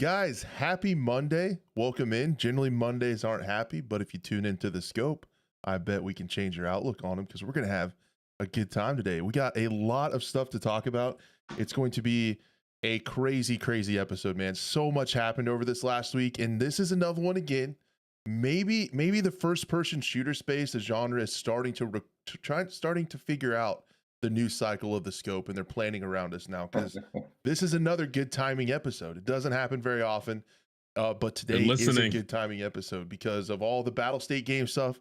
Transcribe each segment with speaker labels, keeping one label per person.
Speaker 1: Guys, happy Monday. Welcome in. Generally, Mondays aren't happy, but if you tune into the scope, I bet we can change your outlook on them because we're going to have a good time today. We got a lot of stuff to talk about. It's going to be a crazy, crazy episode, man. So much happened over this last week, and this is another one again. Maybe the first-person shooter space, the genre, is starting to figure out the news cycle of the scope, and they're planning around us now because this is another good timing episode. It doesn't happen very often, but today is a good timing episode because of all the Battle State game stuff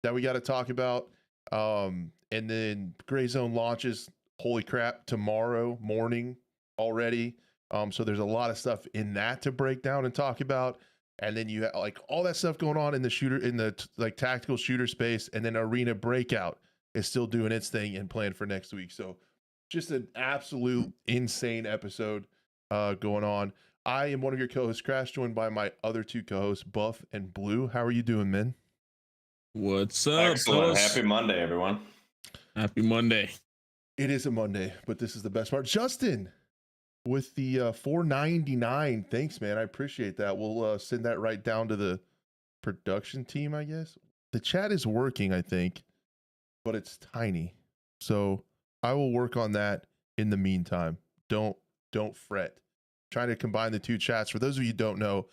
Speaker 1: that we got to talk about. And then Gray Zone launches, holy crap, tomorrow morning already. So there's a lot of stuff in that to break down and talk about. And then you have like all that stuff going on in the tactical shooter space, and then Arena Breakout is still doing its thing and planned for next week. So just an absolute insane episode going on. I am one of your co-hosts, Crash, joined by my other two co-hosts, Buff and Blue. How are you doing, men?
Speaker 2: What's up?
Speaker 3: Excellent. Happy Monday, everyone.
Speaker 2: Happy Monday.
Speaker 1: It is a Monday, but this is the best part. Justin with the $4.99. Thanks, man. I appreciate that. We'll send that right down to the production team, I guess. The chat is working, I think, but it's tiny. So I will work on that in the meantime. Don't fret. Trying to combine the two chats. For those of you who don't know,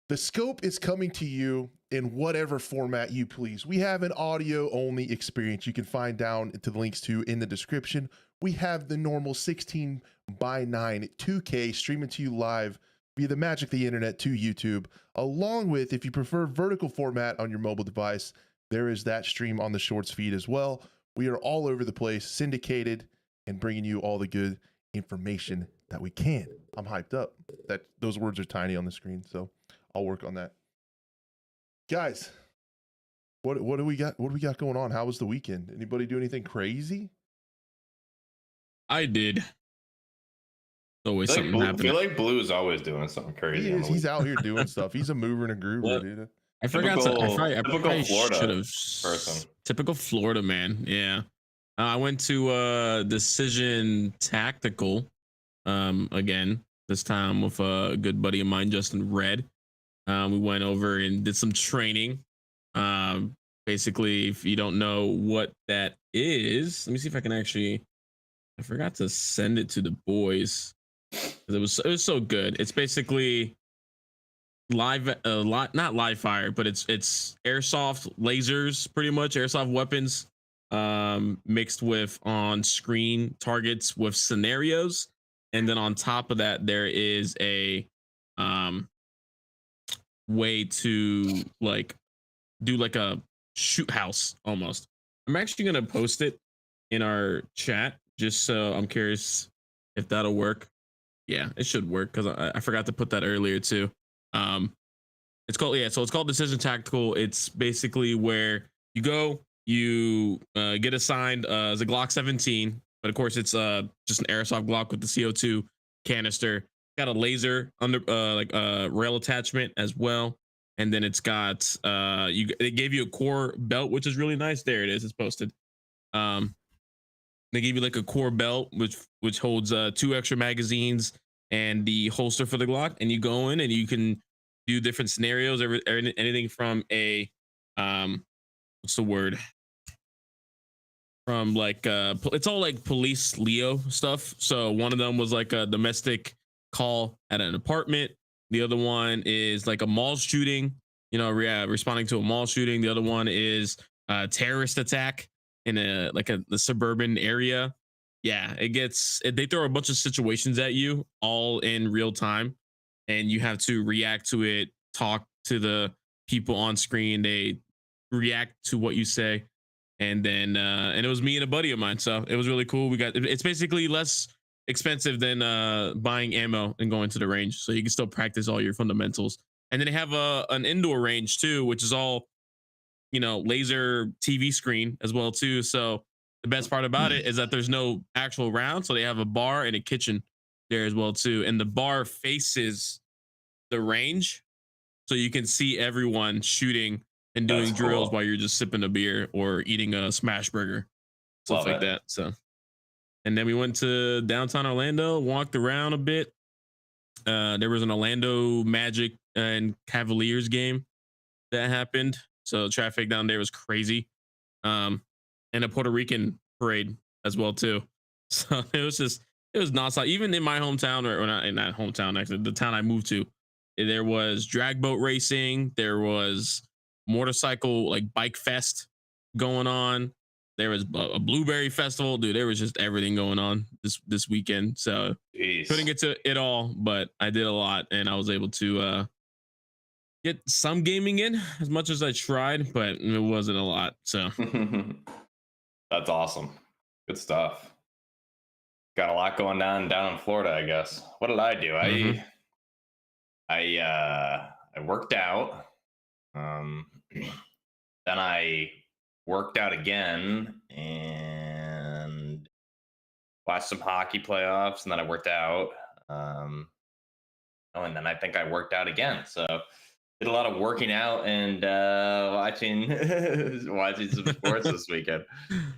Speaker 1: the scope is coming to you in whatever format you please. We have an audio only experience. You can find down to the links to in the description. We have the normal 16:9 2K streaming to you live via the magic of the internet to YouTube, along with, if you prefer vertical format on your mobile device, there is that stream on the Shorts feed as well. We are all over the place, syndicated, and bringing you all the good information that we can. I'm hyped up. That those words are tiny on the screen, so I'll work on that. Guys, what do we got? What do we got going on? How was the weekend? Anybody do anything crazy?
Speaker 2: I did. Always something happening.
Speaker 3: I feel like Blue is always doing something crazy.
Speaker 1: He's out here doing stuff. He's a mover and a groover, dude.
Speaker 2: I forgot to. I
Speaker 3: probably
Speaker 2: Florida
Speaker 3: person.
Speaker 2: Typical Florida man. Yeah. I went to Decision Tactical again, this time with a good buddy of mine, Justin Red. We went over and did some training. Basically, if you don't know what that is, let me see if I can actually. I forgot to send it to the boys. It was so good. It's basically live, not live fire, but it's airsoft lasers, pretty much airsoft weapons, mixed with on screen targets with scenarios, and then on top of that there is a way to like do like a shoot house almost. I'm actually gonna post it in our chat just so I'm curious if that'll work. Yeah, it should work because I forgot to put that earlier too. It's called Decision Tactical. It's basically where you go, you get assigned as a Glock 17, but of course it's just an airsoft Glock with the CO2 canister. Got a laser under rail attachment as well, and then it's got they gave you a core belt, which is really nice. There it is. It's posted. They give you like a core belt which holds 2 extra magazines and the holster for the Glock, and you go in and you can do different scenarios, anything from a what's the word? From like it's all like police Leo stuff. So one of them was like a domestic call at an apartment. The other one is like a mall shooting, responding to a mall shooting. The other one is a terrorist attack in the suburban area. Yeah, they throw a bunch of situations at you all in real time, and you have to react to it, talk to the people on screen, they react to what you say. And then and it was me and a buddy of mine, so it was really cool. It's basically less expensive than buying ammo and going to the range, so you can still practice all your fundamentals. And then they have an indoor range too, which is all laser TV screen as well too. So the best part about it is that there's no actual round, so they have a bar and a kitchen there as well too, and the bar faces the range, so you can see everyone shooting and doing drills while you're just sipping a beer or eating a smash burger, stuff like that. So, and then we went to downtown Orlando, walked around a bit, There was an Orlando Magic and Cavaliers game that happened. So traffic down there was crazy. And a Puerto Rican parade as well too. So it was nonstop. Even in my hometown, or not in that hometown, actually, the town I moved to, there was drag boat racing. There was motorcycle like bike fest going on. There was a blueberry festival, dude. There was just everything going on this weekend. So
Speaker 3: Jeez.
Speaker 2: couldn't get to it all, but I did a lot, and I was able to get some gaming in as much as I tried, but it wasn't a lot. So
Speaker 3: That's awesome. Good stuff. Got a lot going on down in Florida, I guess. What did I do?
Speaker 2: Mhm.
Speaker 3: I worked out. Then I worked out again and watched some hockey playoffs, and then I worked out. And then I think I worked out again. So did a lot of working out and watching watching some sports this weekend.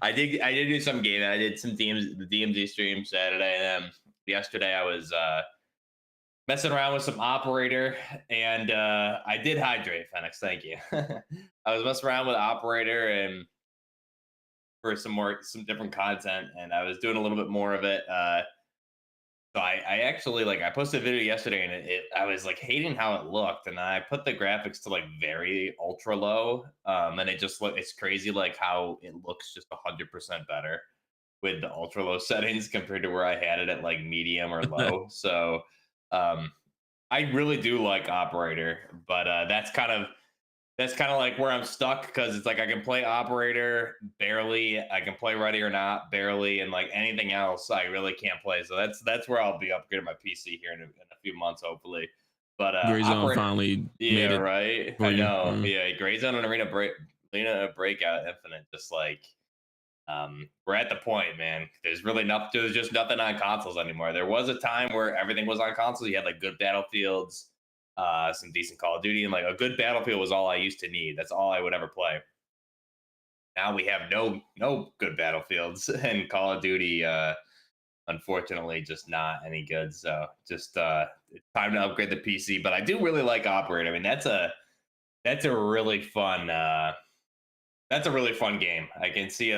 Speaker 3: I did do some gaming. I did some the DMZ stream Saturday, and then yesterday I was messing around with some operator, and I did hydrate, Fenix. Thank you. I was messing around with operator and for some different content, and I was doing a little bit more of it. So I actually I posted a video yesterday, and I was like hating how it looked, and I put the graphics to like very ultra low, and it just it's crazy like how it looks just 100% better with the ultra low settings compared to where I had it at like medium or low. So I really do like operator, but that's kind of like where I'm stuck, because it's like I can play operator barely, I can play ready or not barely, and like anything else I really can't play. So that's where I'll be upgrading my PC here in a few months, hopefully. But
Speaker 2: Gray Zone finally made
Speaker 3: yeah,
Speaker 2: it
Speaker 3: right.
Speaker 2: for
Speaker 3: I
Speaker 2: you.
Speaker 3: know. Yeah, Gray Zone and Arena Breakout Infinite, just like we're at the point, man. There's just nothing on consoles anymore. There was a time where everything was on consoles. You had like good Battlefields, some decent Call of Duty, and like a good Battlefield was all I used to need. That's all I would ever play. Now we have no good Battlefields, and Call of Duty, unfortunately, just not any good. So just it's time to upgrade the PC. But I do really like Operator. I mean, that's a really fun game. I can see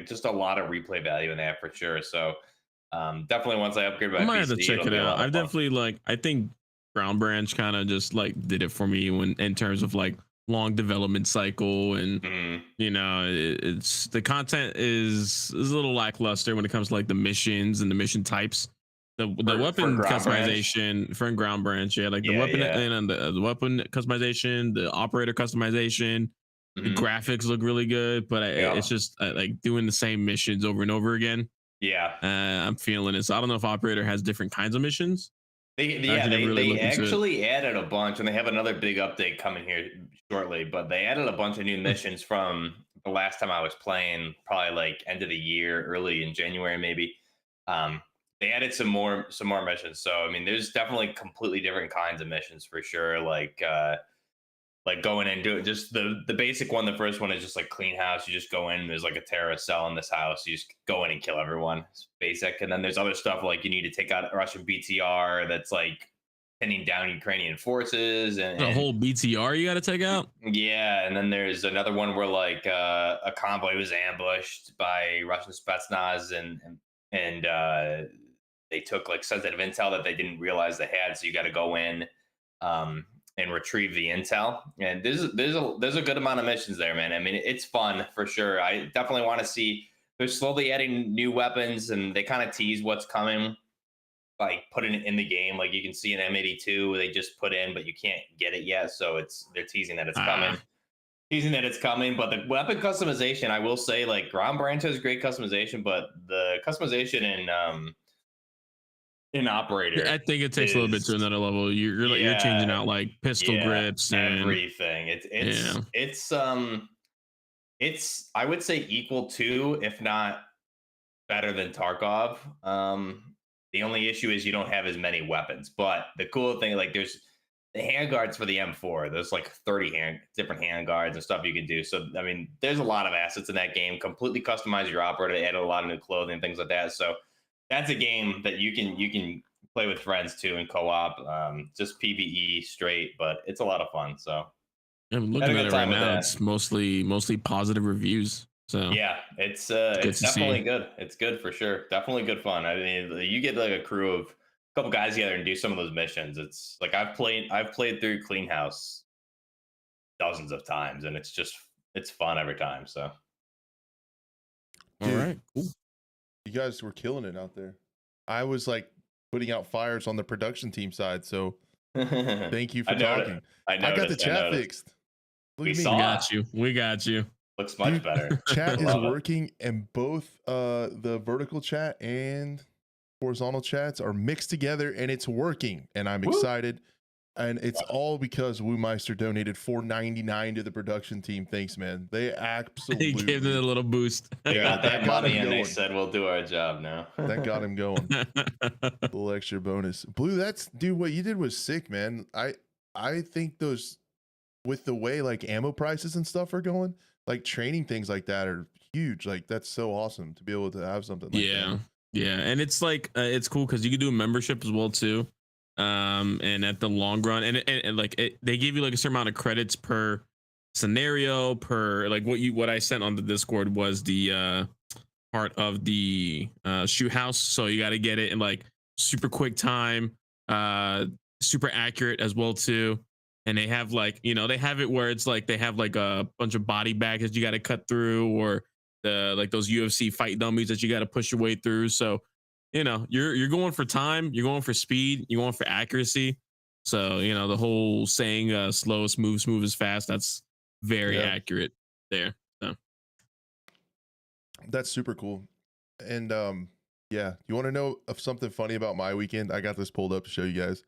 Speaker 3: just a lot of replay value in that for sure. So definitely once I upgrade my
Speaker 2: I might have
Speaker 3: PC,
Speaker 2: to check
Speaker 3: it'll
Speaker 2: it
Speaker 3: be a
Speaker 2: out.
Speaker 3: lot of
Speaker 2: I've
Speaker 3: fun.
Speaker 2: definitely I think Ground Branch kind of just did it for me when in terms of like long development cycle, and
Speaker 3: Mhm.
Speaker 2: it's the content is a little lackluster when it comes to like the missions and the mission types. The
Speaker 3: For
Speaker 2: weapon
Speaker 3: Ground Branch?
Speaker 2: customization for Ground Branch, yeah, like the
Speaker 3: Yeah,
Speaker 2: weapon
Speaker 3: yeah.
Speaker 2: and the weapon customization, the operator customization, the
Speaker 3: Mhm.
Speaker 2: graphics look really good, but
Speaker 3: Yeah.
Speaker 2: it's just like doing the same missions over and over again.
Speaker 3: Yeah.
Speaker 2: I'm feeling it. So I don't know if Operator has different kinds of missions. I
Speaker 3: Yeah,
Speaker 2: actually never really
Speaker 3: they
Speaker 2: looked into it.
Speaker 3: actually added a bunch, and they have another big update coming here shortly. But they added a bunch of new
Speaker 2: Hmm.
Speaker 3: missions from the last time I was playing, probably like end of the year, early in January, maybe. Um, they added some more missions. So I mean, there's definitely completely different kinds of missions for sure. Like going and do it. Just the basic one. The first one is just like clean house. You just go in. There's like a terrorist cell in this house. You just go in and kill everyone. It's basic. And then there's other stuff like you need to take out Russian BTR. That's like pinning down Ukrainian forces
Speaker 2: The whole BTR you got to take out.
Speaker 3: yeah. And then there's another one where like a convoy was ambushed by Russian Spetsnaz, and they took like sensitive intel that they didn't realize they had. So you got to go in. And retrieve the intel. And there's a good amount of missions there, man. I mean, it's fun for sure. I definitely want to see. They're slowly adding new weapons, and they kind of tease what's coming, like putting it in the game. Like you can see an M82 they just put in, but you can't get it yet. So they're teasing that it's coming. Teasing that it's coming, but the weapon customization, I will say, like Ground Branch has great customization, but the customization in Operator
Speaker 2: I think it takes a little bit to
Speaker 3: is
Speaker 2: another level. You're changing
Speaker 3: yeah,
Speaker 2: out like pistol
Speaker 3: yeah,
Speaker 2: grips and
Speaker 3: everything.
Speaker 2: yeah.
Speaker 3: It's I would say equal to, if not better than Tarkov. The only issue is you don't have as many weapons. But the cool thing, like there's the handguards for the M4. There's like 30 different handguards and stuff you can do. So I mean, there's a lot of assets in that game. Completely customize your operator, add a lot of new clothing, things like that. So that's a game that you can play with friends too in co-op. Just PvE straight, but it's a lot of fun. So
Speaker 2: I'm
Speaker 3: had a
Speaker 2: looking at
Speaker 3: good
Speaker 2: it right
Speaker 3: time with
Speaker 2: now.
Speaker 3: that.
Speaker 2: It's mostly positive reviews. So
Speaker 3: Yeah, it's
Speaker 2: good
Speaker 3: it's
Speaker 2: to see.
Speaker 3: definitely good. It's good for sure. Definitely good fun. I mean, you get like a crew of a couple guys together and do some of those missions. It's like I've played through Clean House dozens of times, and it's fun every time. So
Speaker 2: all
Speaker 1: Dude.
Speaker 2: right, cool.
Speaker 1: You guys were killing it out there. I was like putting out fires on the production team side, so thank you for talking. I got the chat fixed. Look
Speaker 3: We
Speaker 1: at me.
Speaker 3: saw.
Speaker 2: We got you. We got you.
Speaker 3: Looks much
Speaker 1: Dude,
Speaker 3: better.
Speaker 1: Chat is
Speaker 3: Love it.
Speaker 1: working, and both the vertical chat and horizontal chats are mixed together, and it's working. And I'm
Speaker 3: Woo.
Speaker 1: excited. And it's all because Woomeister donated $4.99 to the production team. Thanks, man. They
Speaker 2: He
Speaker 1: absolutely
Speaker 2: gave it a little boost.
Speaker 3: They got that
Speaker 1: got
Speaker 3: money
Speaker 1: him
Speaker 3: and they
Speaker 1: going.
Speaker 3: said we'll do our job now.
Speaker 1: That got him going. A little extra bonus. Blue, that's dude, what you did was sick, man. I think those, with the way like ammo prices and stuff are going, like training things like that are huge. Like that's so awesome to be able to have something like that.
Speaker 2: Yeah, and it's like it's cool because you can do a membership as well too. And at the long run, and like they give you like a certain amount of credits per scenario, per like what I sent on the Discord was the part of the shoot house. So you got to get it in like super quick time, super accurate as well too. And they have like, they have it where it's like they have like a bunch of body bags that you got to cut through, or the like those UFC fight dummies that you got to push your way through. So you're going for time, you're going for speed, you're going for accuracy. So the whole saying slow is smooth is fast, that's very accurate there. So
Speaker 1: that's super cool. And yeah, you want to know of something funny about my weekend? I got this pulled up to show you guys.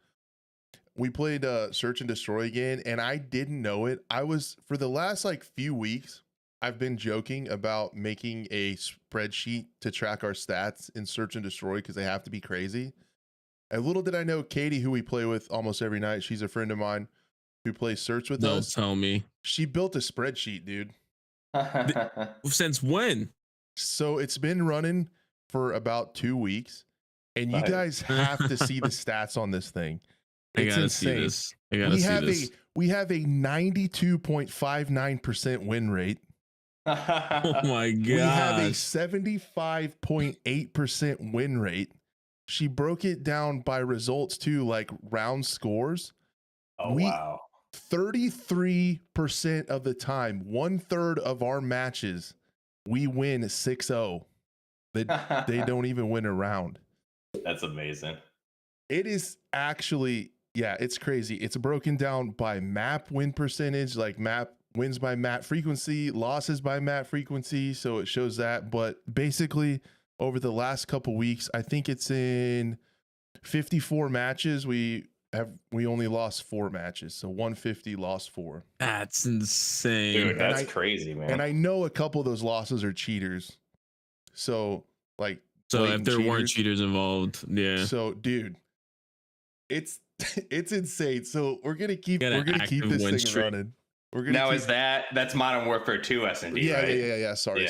Speaker 1: We played Search and Destroy again, and I didn't know it. I was, for the last like few weeks, I've been joking about making a spreadsheet to track our stats in Search and Destroy because they have to be crazy. And little did I know, Katie, who we play with almost every night, she's a friend of mine who plays Search with us.
Speaker 2: Don't tell me.
Speaker 1: She built a spreadsheet, dude.
Speaker 2: Since when?
Speaker 1: So it's been running for about 2 weeks, and you guys have to see the stats on this thing. It's insane. We have a 92.59% win rate.
Speaker 2: Oh my god.
Speaker 1: We have a 75.8% win rate. She broke it down by results too, like round scores.
Speaker 3: Wow.
Speaker 1: 33% of the time, 1/3 of our matches, we win 6-0. They don't even win a round.
Speaker 3: That's amazing.
Speaker 1: It is actually, yeah, it's crazy. It's broken down by map win percentage, like map wins by map frequency, losses by map frequency. So it shows that. But basically, over the last couple weeks, I think it's in 54 matches. We only lost 4 matches. So 150 lost 4.
Speaker 2: That's insane.
Speaker 3: Dude, that's crazy, man.
Speaker 1: And I know a couple of those losses are cheaters. So like,
Speaker 2: so if there weren't cheaters involved, yeah.
Speaker 1: So dude, it's insane. So we're gonna keep this thing running.
Speaker 3: That's Modern Warfare 2 S&D,
Speaker 1: yeah,
Speaker 3: right?
Speaker 1: Yeah. Sorry.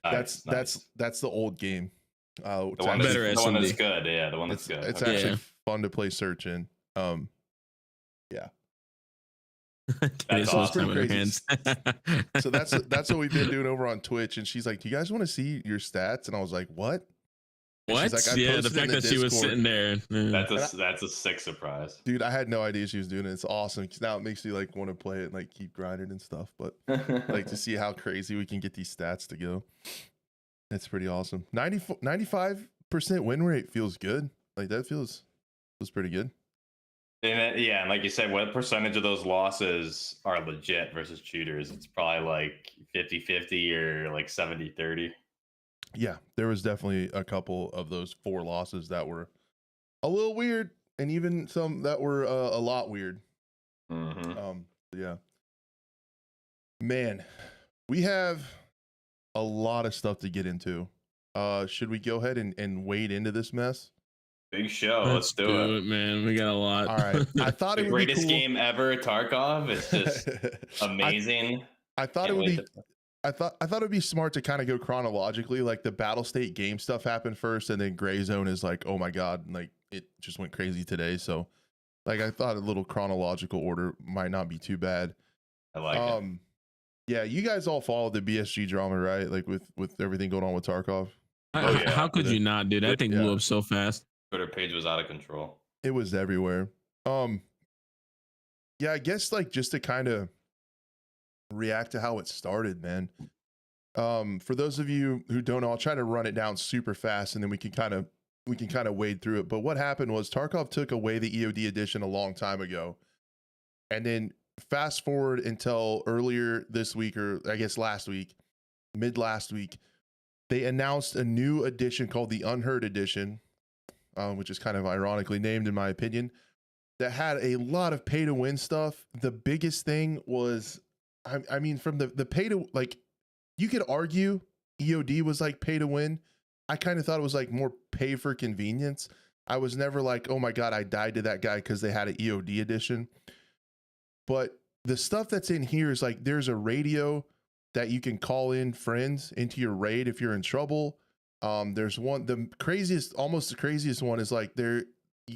Speaker 3: Nice.
Speaker 1: That's the old game.
Speaker 3: The one that's good. Yeah, the one that's good.
Speaker 1: It's actually fun to play Search in. Yeah.
Speaker 3: That's awesome.
Speaker 1: Pretty crazy. So that's what we've been doing over on Twitch. And she's like, "Do you guys want to see your stats?" And I was like, "What?"
Speaker 2: What?
Speaker 1: Like,
Speaker 2: yeah, the fact that she was sitting there.
Speaker 3: That's a sick surprise.
Speaker 1: Dude, I had no idea she was doing it. It's awesome because now it makes me like want to play it and like keep grinding and stuff. But like to see how crazy we can get these stats to go. It's pretty awesome. 95% win rate feels good. Like that feels pretty good.
Speaker 3: And yeah, and like you said, what percentage of those losses are legit versus cheaters? It's probably like 50-50 or like 70-30.
Speaker 1: Yeah, there was definitely a couple of those 4 losses that were a little weird, and even some that were a lot weird.
Speaker 3: Mm-hmm.
Speaker 1: Yeah, man, we have a lot of stuff to get into. Should we go ahead and wade into this mess?
Speaker 3: Big show. Let's do it,
Speaker 2: man. We got a lot.
Speaker 1: All right. I thought
Speaker 3: the
Speaker 1: it would be
Speaker 3: greatest
Speaker 1: cool.
Speaker 3: game ever, Tarkov. It's just amazing.
Speaker 1: I thought it would be. I thought it'd be smart to kind of go chronologically. Like the Battle State game stuff happened first, and then Gray Zone is like, oh my god, like it just went crazy today. So like I thought a little chronological order might not be too bad.
Speaker 3: I like it.
Speaker 1: Yeah, you guys all followed the BSG drama, right? Like with everything going on with Tarkov.
Speaker 3: Oh, yeah.
Speaker 2: How could you not, dude? That thing blew up so fast.
Speaker 3: Twitter page was out of control.
Speaker 1: It was everywhere. Yeah, I guess like just to kind of react to how it started, man. For those of you who don't know, I'll try to run it down super fast and then we can kind of wade through it. But what happened was Tarkov took away the EOD edition a long time ago. And then fast forward until earlier this week, or I guess last week, mid last week, they announced a new edition called the Unheard Edition, which is kind of ironically named in my opinion, that had a lot of pay to win stuff. The biggest thing was, I mean, from the pay to, like, you could argue EOD was like pay to win. I kind of thought it was like more pay for convenience. I was never like, oh my God, I died to that guy because they had an EOD edition. But the stuff that's in here is like, there's a radio that you can call in friends into your raid if you're in trouble. There's one, the craziest, almost the craziest one is like you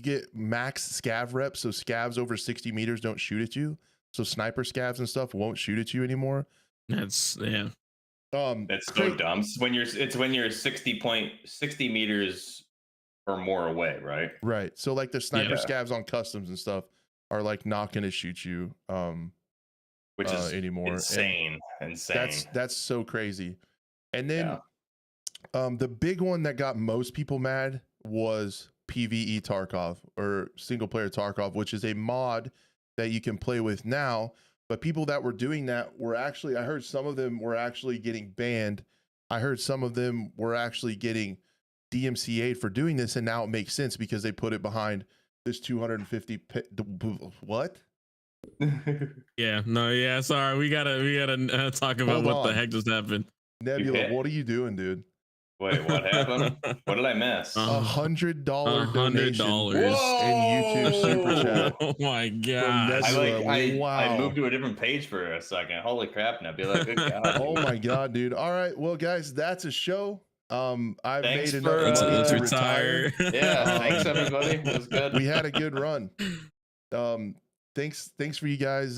Speaker 1: get max scav reps. So scavs over 60 meters don't shoot at you. So sniper scavs and stuff won't shoot at you anymore.
Speaker 2: That's yeah.
Speaker 3: That's so dumb. It's when you're 60 meters or more away, right?
Speaker 1: Right. So like the sniper scavs on customs and stuff are like not going to shoot you
Speaker 3: which is
Speaker 1: anymore.
Speaker 3: Insane.
Speaker 1: That's so crazy. And then the big one that got most people mad was PvE Tarkov, or single player Tarkov, which is a mod that you can play with now. But people that were doing that were actually, I heard some of them were actually getting banned. I heard some of them were actually getting DMCA'd for doing this. And now it makes sense because they put it behind this 250. What?
Speaker 2: Yeah. Sorry, we gotta talk about what the heck just happened.
Speaker 1: Nebula, what are you doing, dude?
Speaker 3: Wait, what happened? What did I miss?
Speaker 1: $100 donation
Speaker 2: $100
Speaker 1: in YouTube super chat.
Speaker 2: Oh my God!
Speaker 3: I moved to a different page for a second. Holy crap, Nebula! Good God!
Speaker 1: Oh my God, dude! All right, well, guys, that's a show. I've
Speaker 3: thanks
Speaker 1: made
Speaker 3: for
Speaker 1: enough money to
Speaker 2: retire.
Speaker 3: Yeah, thanks everybody. It was good.
Speaker 1: We had a good run. Thanks for you guys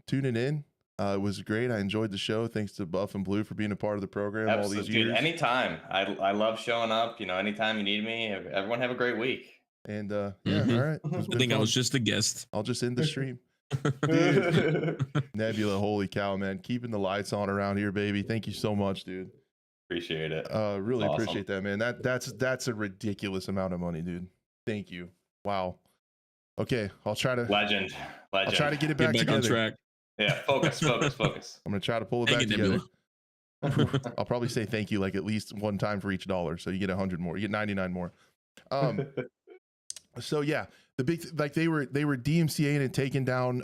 Speaker 1: tuning in. It was great. I enjoyed the show. Thanks to Buff and Blue for being a part of the program all these years.
Speaker 3: Anytime. I love showing up. You know, anytime you need me. Everyone have a great week.
Speaker 1: And all right.
Speaker 2: I think I was just a guest.
Speaker 1: I'll just end the stream. Dude, Nebula, holy cow, man. Keeping the lights on around here, baby. Thank you so much, dude.
Speaker 3: Appreciate it.
Speaker 1: Really awesome. Appreciate that, man. That's a ridiculous amount of money, dude. Thank you. Wow. Okay, I'll try to
Speaker 3: legend.
Speaker 1: I'll try to get it back together.
Speaker 2: On track.
Speaker 3: Yeah, focus. I'm
Speaker 1: gonna try to pull it back together. I'll probably say thank you like at least one time for each dollar, so you get 100 more. You get 99 more. So yeah, the big like they were DMCA'ing and taking down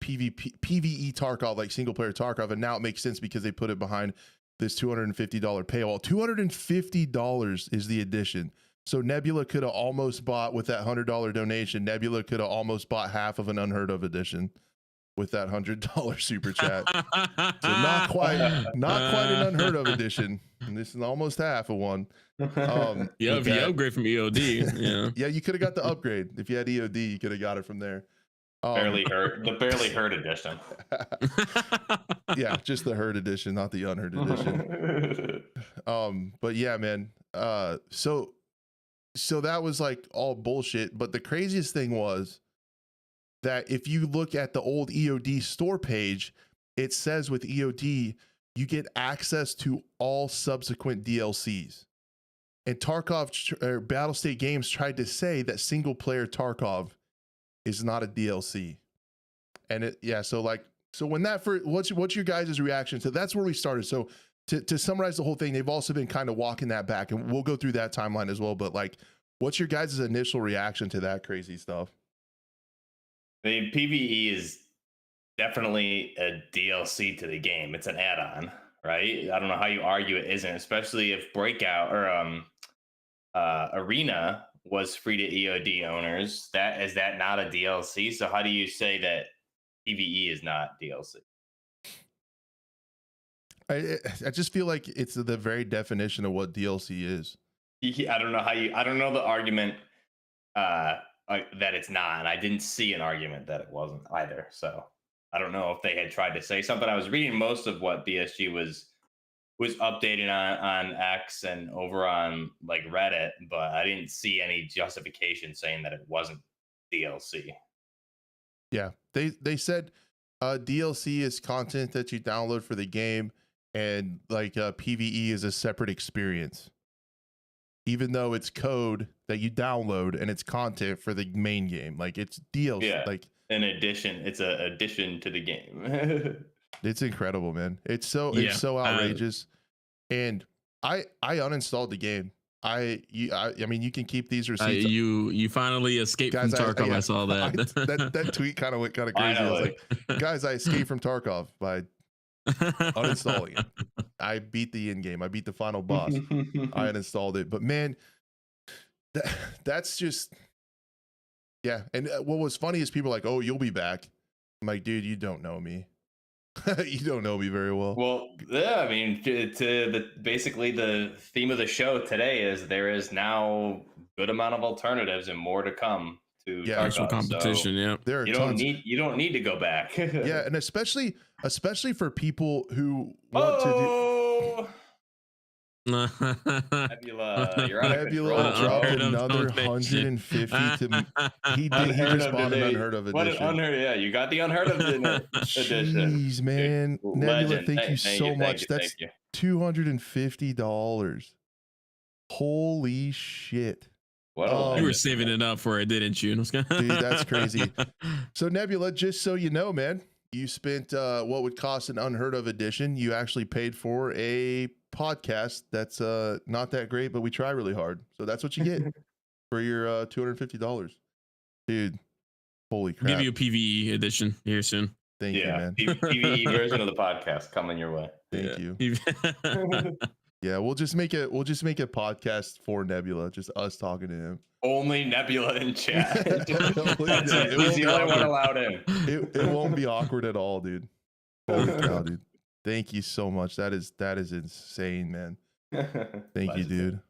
Speaker 1: PvE Tarkov, like single player Tarkov, and now it makes sense because they put it behind this $250 paywall. $250 is the addition. So Nebula could have almost bought, with that $100 donation, Nebula could have almost bought half of an Unheard Of edition with that $100 super chat. So not quite an Unheard Of edition. And this is almost half of one.
Speaker 2: Yeah, if you upgrade from EOD, yeah.
Speaker 1: Yeah, you could have got the upgrade. If you had EOD, you could have got it from there.
Speaker 3: Barely heard edition.
Speaker 1: Yeah, just the heard edition, not the unheard edition. But yeah, man. So that was like all bullshit. But the craziest thing was that if you look at the old EOD store page, it says with EOD, you get access to all subsequent DLCs. And Tarkov, or Battlestate Games, tried to say that single player Tarkov is not a DLC. And so when that first, what's your guys' reaction to that's where we started. So to summarize the whole thing, they've also been kind of walking that back, and we'll go through that timeline as well. But like, what's your guys' initial reaction to that crazy stuff?
Speaker 3: The PvE is definitely a DLC to the game. It's an add-on, right? I don't know how you argue it isn't, especially if Breakout or Arena was free to EOD owners. Is that not a DLC? So how do you say that PvE is not DLC?
Speaker 1: I just feel like it's the very definition of what DLC is.
Speaker 3: I don't know the argument that it's not, and I didn't see an argument that it wasn't either. So I don't know if they had tried to say something. I was reading most of what BSG was updating on X and over on like Reddit, but I didn't see any justification saying that it wasn't DLC.
Speaker 1: Yeah, they said DLC is content that you download for the game, and like PVE is a separate experience, even though it's code that you download and it's content for the main game. Like it's DLC.
Speaker 3: Yeah,
Speaker 1: like
Speaker 3: an addition. It's an addition to the game.
Speaker 1: it's incredible, man. It's so outrageous. And I uninstalled the game. I mean, you can keep these receipts.
Speaker 2: You finally escaped from Tarkov. I saw that.
Speaker 1: That tweet kind of went kind of crazy. I was like, guys, I escaped from Tarkov by uninstalling it. I beat the end game. I beat the final boss. I uninstalled it. But man, that's just, yeah. And what was funny is people are like, oh, you'll be back. I'm like, dude, you don't know me. You don't know me very well.
Speaker 3: Well, yeah, I mean, basically the theme of the show today is there is now good amount of alternatives and more to come to
Speaker 2: actual competition.
Speaker 3: So
Speaker 2: yeah,
Speaker 1: there are
Speaker 3: you don't need to go back.
Speaker 1: Yeah, and especially for people who want to do.
Speaker 3: Nebula, you're out of
Speaker 1: Nebula
Speaker 3: control,
Speaker 1: dropped
Speaker 3: bro.
Speaker 1: another 150 to he just bought an unheard of edition.
Speaker 3: Yeah, you got the unheard of edition.
Speaker 1: Jeez, man.
Speaker 3: Dude,
Speaker 1: Nebula,
Speaker 3: legend.
Speaker 1: thank you so much. That's $250. Holy shit.
Speaker 2: You were saving it up for it, didn't you?
Speaker 1: Dude, that's crazy. So Nebula, just so you know, man, you spent what would cost an unheard of edition. You actually paid for a podcast that's not that great, but we try really hard. So that's what you get for your $250. Dude, holy crap.
Speaker 2: Give you a PvE edition here soon.
Speaker 1: Thank you, man.
Speaker 3: PvE version of the podcast coming your way.
Speaker 1: Thank you. Yeah, we'll just make a podcast for Nebula, just us talking to him.
Speaker 3: Only Nebula in chat. He's the only one allowed in.
Speaker 1: It won't be awkward at all, dude. Holy cow, dude. Thank you so much. That is insane, man. Thank you, dude.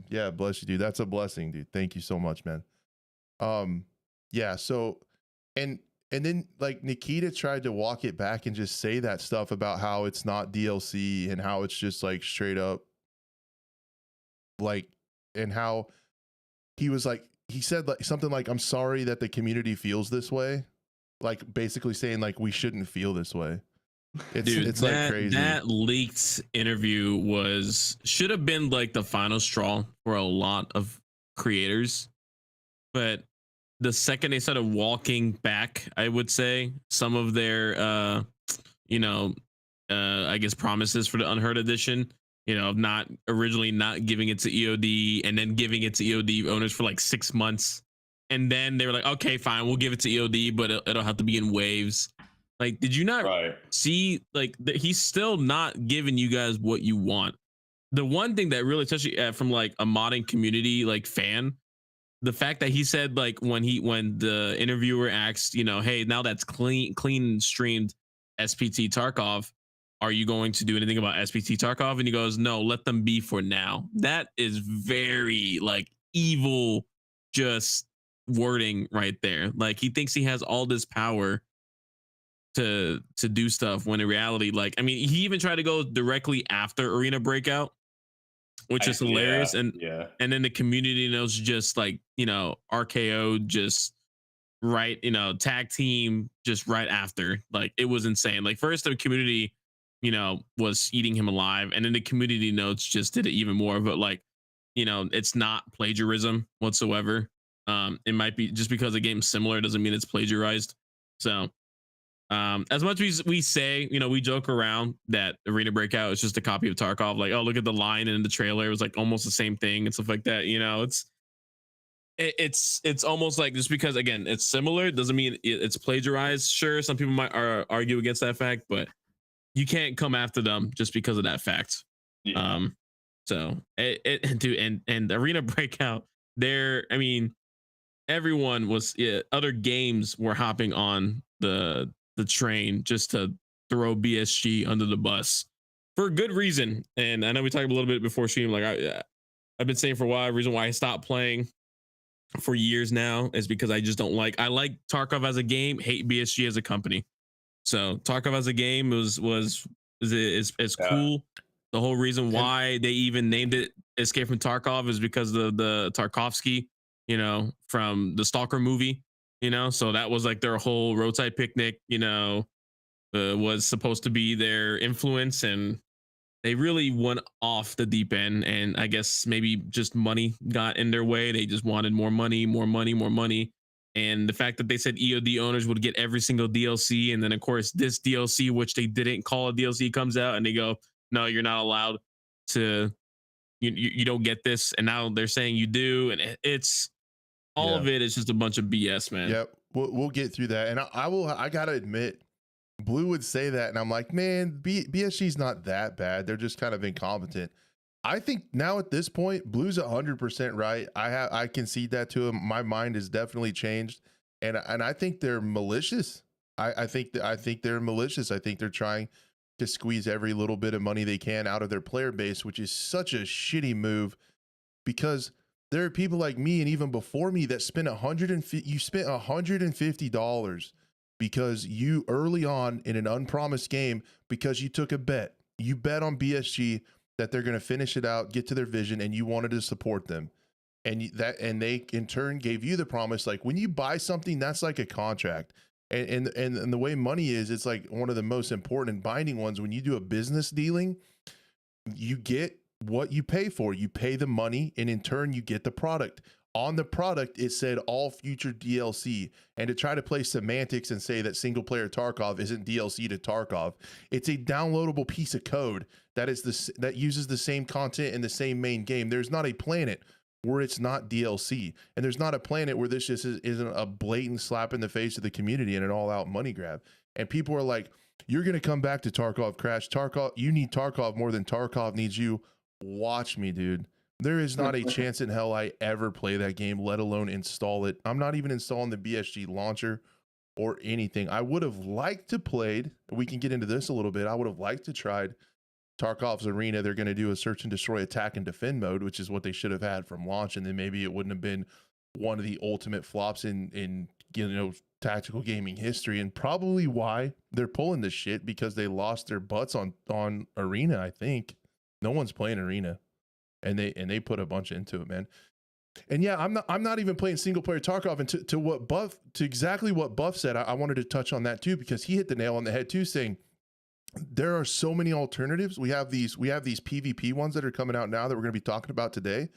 Speaker 1: Yeah, bless you, dude. That's a blessing, dude. Thank you so much, man. Yeah, so and then like Nikita tried to walk it back and just say that stuff about how it's not DLC and how it's just like straight up like, and how he was like, he said like something like, I'm sorry that the community feels this way. Like basically saying like we shouldn't feel this way. It's like crazy.
Speaker 2: That leaked interview should have been like the final straw for a lot of creators, but the second they started walking back, I would say some of their I guess promises for the unheard edition, of not giving it to EOD and then giving it to EOD owners for like 6 months, and then they were like, okay, fine, we'll give it to EOD, but it'll have to be in waves. Like, did you not see, like, he's still not giving you guys what you want? The one thing that really touched you from like a modding community like fan, the fact that he said like when the interviewer asked, hey, now that's clean streamed SPT Tarkov, are you going to do anything about SPT Tarkov? And he goes, no, let them be for now. That is very like evil, just wording right there. Like he thinks he has all this power to do stuff when in reality, like, I mean, he even tried to go directly after Arena Breakout, which is hilarious. And then the community knows just like, RKO just right, tag team just right after. Like it was insane. Like first the community, was eating him alive, and then the community notes just did it even more. But like, it's not plagiarism whatsoever. It might be just because the game's similar doesn't mean it's plagiarized. So as much as we say, we joke around that Arena Breakout is just a copy of Tarkov, like, oh, look at the line in the trailer, it was like almost the same thing and stuff like that. It's almost like just because again it's similar doesn't mean it's plagiarized. Sure, some people might argue against that fact, but you can't come after them just because of that fact. So dude, and Arena Breakout there, I mean, everyone was other games were hopping on the train just to throw BSG under the bus for good reason. And I know we talked a little bit before stream, like I've been saying for a while, reason why I stopped playing for years now is because I just don't like. I like Tarkov as a game, hate BSG as a company. So Tarkov as a game is
Speaker 3: Yeah.
Speaker 2: cool. The whole reason why they even named it Escape from Tarkov is because the Tarkovsky, from the Stalker movie, So that was like their whole roadside picnic, was supposed to be their influence, and they really went off the deep end. And I guess maybe just money got in their way. They just wanted more money, more money, more money. And the fact that they said EOD owners would get every single DLC, and then of course this DLC, which they didn't call a DLC, comes out, and they go, "No, you're not allowed to. You don't get this." And now they're saying you do, and it's all of it is just a bunch of BS, man.
Speaker 1: Yep, we'll get through that, and I gotta admit, Blue would say that, and I'm like, man, BSG's not that bad. They're just kind of incompetent. I think now at this point, Blue's 100% right. I concede that to him. My mind has definitely changed, and I think they're malicious. I think they're malicious. I think they're trying to squeeze every little bit of money they can out of their player base, which is such a shitty move, because there are people like me and even before me that spent $150 because you early on in an unpromised game, because you took a bet. You bet on BSG that they're going to finish it out, get to their vision, and you wanted to support them. And they in turn gave you the promise. Like when you buy something, that's like a contract. And the way money is, it's like one of the most important and binding ones. When you do a business dealing, you get what you pay for. You pay the money, and in turn you get the product. On the product, it said all future DLC. And to try to play semantics and say that single player Tarkov isn't DLC to Tarkov, it's a downloadable piece of code that uses the same content in the same main game. There's not a planet where it's not DLC, and there's not a planet where this just isn't a blatant slap in the face of the community and an all-out money grab. And people are like, "You're going to come back to Tarkov, Crash. Tarkov, you need Tarkov more than Tarkov needs you." Watch me, dude. There is not a chance in hell I ever play that game, let alone install it. I'm not even installing the BSG launcher or anything. I would have liked to played, we can get into this a little bit. I would have liked to tried Tarkov's Arena. They're going to do a search and destroy, attack and defend mode, which is what they should have had from launch. And then maybe it wouldn't have been one of the ultimate flops in tactical gaming history, and probably why they're pulling this shit, because they lost their butts on Arena. I think no one's playing Arena. And they put a bunch into it, man. And yeah, I'm not even playing single player Tarkov. And to exactly what Buff said, I wanted to touch on that too, because he hit the nail on the head too, saying there are so many alternatives. We have these PvP ones that are coming out now that we're going to be talking about today.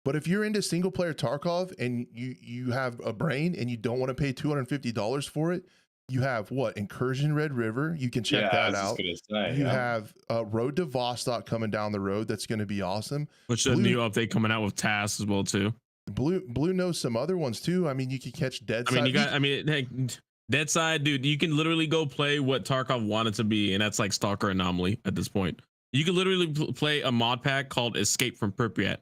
Speaker 1: But if you're into single player Tarkov and you have a brain and you don't want to pay $250 for it, you have Incursion Red River. You can check that out. You have Road to Vostok coming down the road. That's going to be awesome.
Speaker 2: Which a new update coming out with TAS as well too.
Speaker 1: Blue knows some other ones too. I mean, you can catch Deadside.
Speaker 2: Hey, Deadside, dude. You can literally go play what Tarkov wanted to be, and that's like Stalker Anomaly at this point. You can literally play a mod pack called Escape from Pripyat,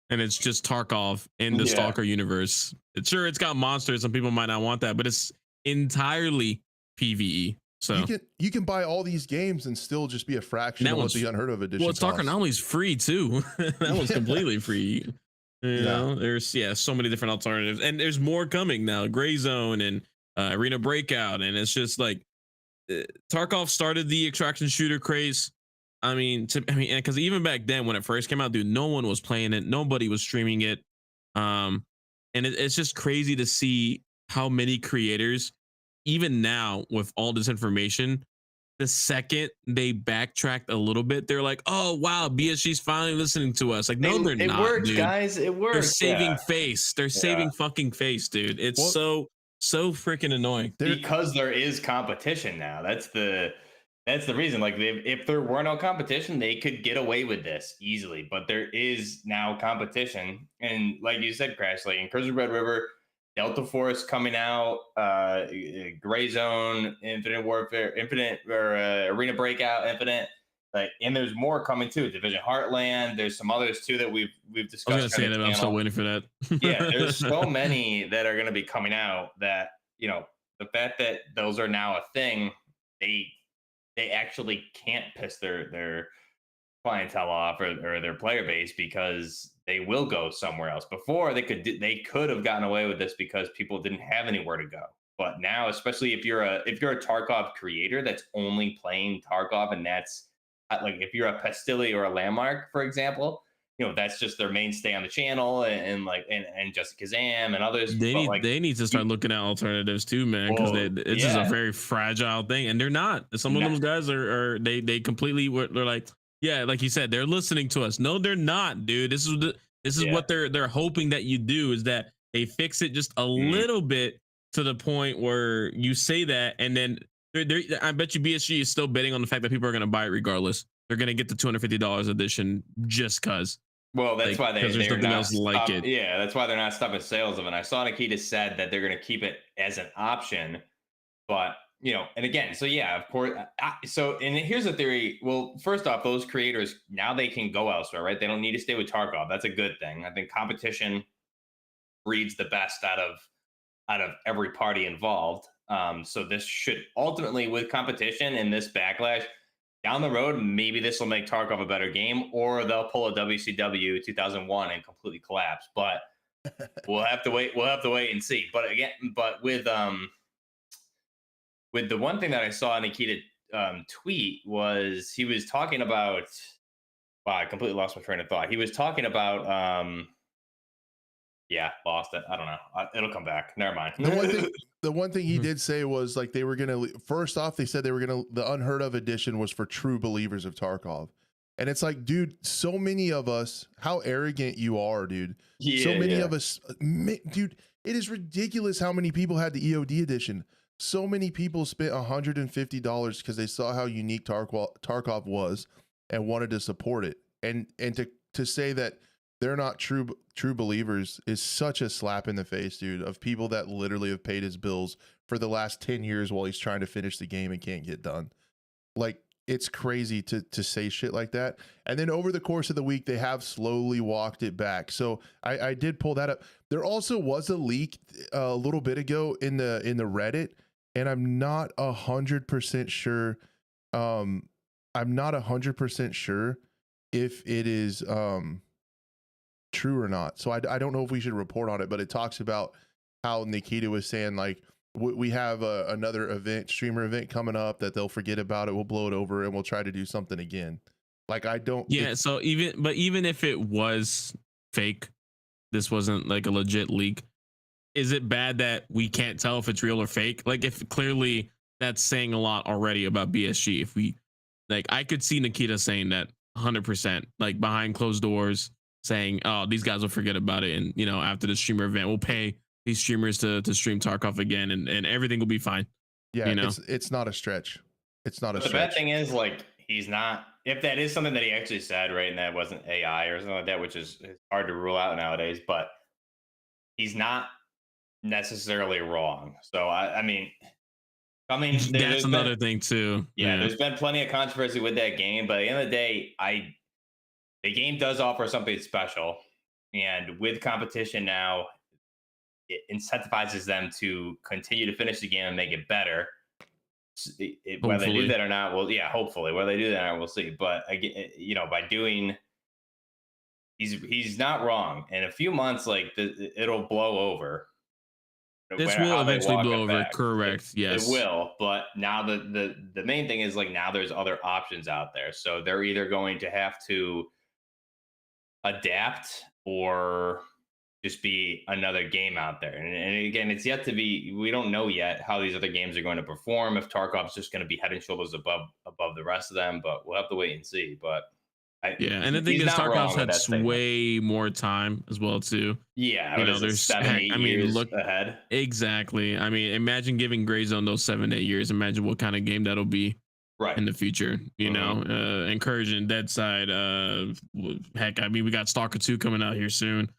Speaker 2: and it's just Tarkov in the Stalker universe. It's got monsters. Some people might not want that, but it's entirely PvE. So
Speaker 1: you can buy all these games and still just be a fraction of what the Unheard of edition.
Speaker 2: Well, Stalker Anomaly's free too. That was completely free. You know, there's so many different alternatives, and there's more coming now. Gray Zone and Arena Breakout, and it's just like Tarkov started the extraction shooter craze. Because even back then when it first came out, dude, no one was playing it, nobody was streaming it, and it's just crazy to see how many creators, even now with all this information, the second they backtracked a little bit, they're like, "Oh wow, BSG's finally listening to us." Like, no, they're not. It works, dude.
Speaker 3: Guys. It works.
Speaker 2: They're saving face. They're saving fucking face, dude. It's so freaking annoying.
Speaker 3: Because there is competition now. That's the reason. Like, if there were no competition, they could get away with this easily. But there is now competition, and like you said, Crash, like Incursion Red River, Delta Force coming out, Gray Zone, Infinite Warfare, Arena Breakout, Infinite, and there's more coming too. Division Heartland. There's some others too that we've discussed.
Speaker 2: I was gonna say that, I'm still waiting for that.
Speaker 3: Yeah, there's so many that are gonna be coming out that the fact that those are now a thing, they actually can't piss their clientele off or their player base because they will go somewhere else. Before they could have gotten away with this because people didn't have anywhere to go. But now, especially if you're a Tarkov creator that's only playing Tarkov, and that's like if you're a Pastille or a Landmark, for example, that's just their mainstay on the channel, and Jessica Zam and others.
Speaker 2: They need to start looking at alternatives too, man, because it's just a very fragile thing, and they're not. Some of those guys are they completely, they're like, yeah, like you said, they're listening to us. No, they're not, dude. This is what they're hoping that you do, is that they fix it just a little bit to the point where you say that, and then I bet you BSG is still betting on the fact that people are going to buy it regardless. They're going to get the $250 edition just because.
Speaker 3: Well, that's why
Speaker 2: there's nothing else like it.
Speaker 3: Yeah, that's why they're not stopping sales of it. I saw Nikita said that they're going to keep it as an option, but and again, so yeah, of course. And here's the theory. Well, first off, those creators now they can go elsewhere, right? They don't need to stay with Tarkov. That's a good thing. I think competition breeds the best out of every party involved. So this should ultimately, with competition and this backlash down the road, maybe this will make Tarkov a better game, or they'll pull a WCW 2001 and completely collapse. But we'll have to wait. We'll have to wait and see. But with the one thing that I saw Nikita tweet was he was talking about. Wow, I completely lost my train of thought. He was talking about. Yeah, lost it. I don't know. It'll come back. Never mind.
Speaker 1: The one thing he did say was like they were gonna. First off, they said they were gonna. The Unheard of edition was for true believers of Tarkov, and it's like, dude, so many of us. How arrogant you are, dude.
Speaker 3: Yeah,
Speaker 1: so many of us, dude. It is ridiculous how many people had the EOD edition. So many people spent $150 because they saw how unique Tarkov was and wanted to support it, and to say that they're not true believers is such a slap in the face, dude, of people that literally have paid his bills for the last 10 years while he's trying to finish the game and can't get done. Like, it's crazy to say shit like that. And then over the course of the week, they have slowly walked it back. So I did pull that up. There also was a leak a little bit ago in the Reddit, and I'm not 100% sure. I'm not 100% sure if it is true or not. So I don't know if we should report on it, but it talks about how Nikita was saying, like, we have another streamer event coming up that they'll forget about it. We'll blow it over and we'll try to do something again. Like, I don't.
Speaker 2: Yeah. So even if it was fake, this wasn't like a legit leak. Is it bad that we can't tell if it's real or fake? Like, if clearly that's saying a lot already about BSG. If we, like, I could see Nikita saying that 100%, like behind closed doors, saying, oh, these guys will forget about it. And, after the streamer event, we'll pay these streamers to stream Tarkov again, and everything will be fine.
Speaker 1: Yeah, it's not a stretch. It's not a stretch.
Speaker 3: The bad thing is, like, he's not, if that is something that he actually said, right, and that wasn't AI or something like that, which is hard to rule out nowadays, but he's not necessarily wrong. So, I mean,
Speaker 2: that's another thing too.
Speaker 3: Yeah, there's been plenty of controversy with that game, but at the end of the day, the game does offer something special, and with competition now, it incentivizes them to continue to finish the game and make it better. Whether they do that or not, well, yeah, hopefully. Whether they do that or not, we'll see. But by doing, he's not wrong. In a few months, like it'll blow over.
Speaker 2: This will eventually blow over. Correct. Yes,
Speaker 3: it will. But now the main thing is, like, now there's other options out there. So they're either going to have to adapt or just be another game out there. And again, it's yet to be, we don't know yet how these other games are going to perform, if Tarkov's just going to be head and shoulders above the rest of them, but we'll have to wait and see. But
Speaker 2: and the thing is, Tarkov's had way more time as well too.
Speaker 3: Yeah, there's 7-8 years ahead.
Speaker 2: Exactly. I mean, imagine giving Gray Zone those 7-8 years. Imagine what kind of game that'll be in the future. Encouraging Dead Side. Heck, I mean, we got Stalker 2 coming out here soon.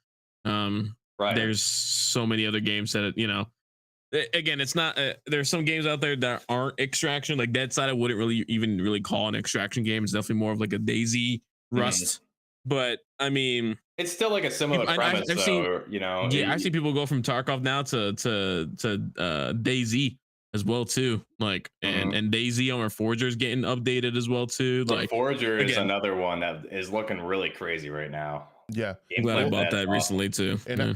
Speaker 2: There's so many other games that again, it's not there's some games out there that aren't extraction, like Dead Side. I wouldn't really call an extraction game. It's definitely more of like a Daisy Rust, but I mean,
Speaker 3: it's still like a similar premise. I've seen people go from Tarkov now to Daisy
Speaker 2: as well too. Like and Daisy on Forger is getting updated as well too.
Speaker 3: So
Speaker 2: Like
Speaker 3: Forger is
Speaker 2: again,
Speaker 3: another one that is looking really crazy right now.
Speaker 1: Yeah.
Speaker 2: I'm glad I
Speaker 3: Gameplay
Speaker 2: bought
Speaker 3: that's
Speaker 2: that
Speaker 3: awesome.
Speaker 2: recently too.
Speaker 1: And
Speaker 2: Yeah.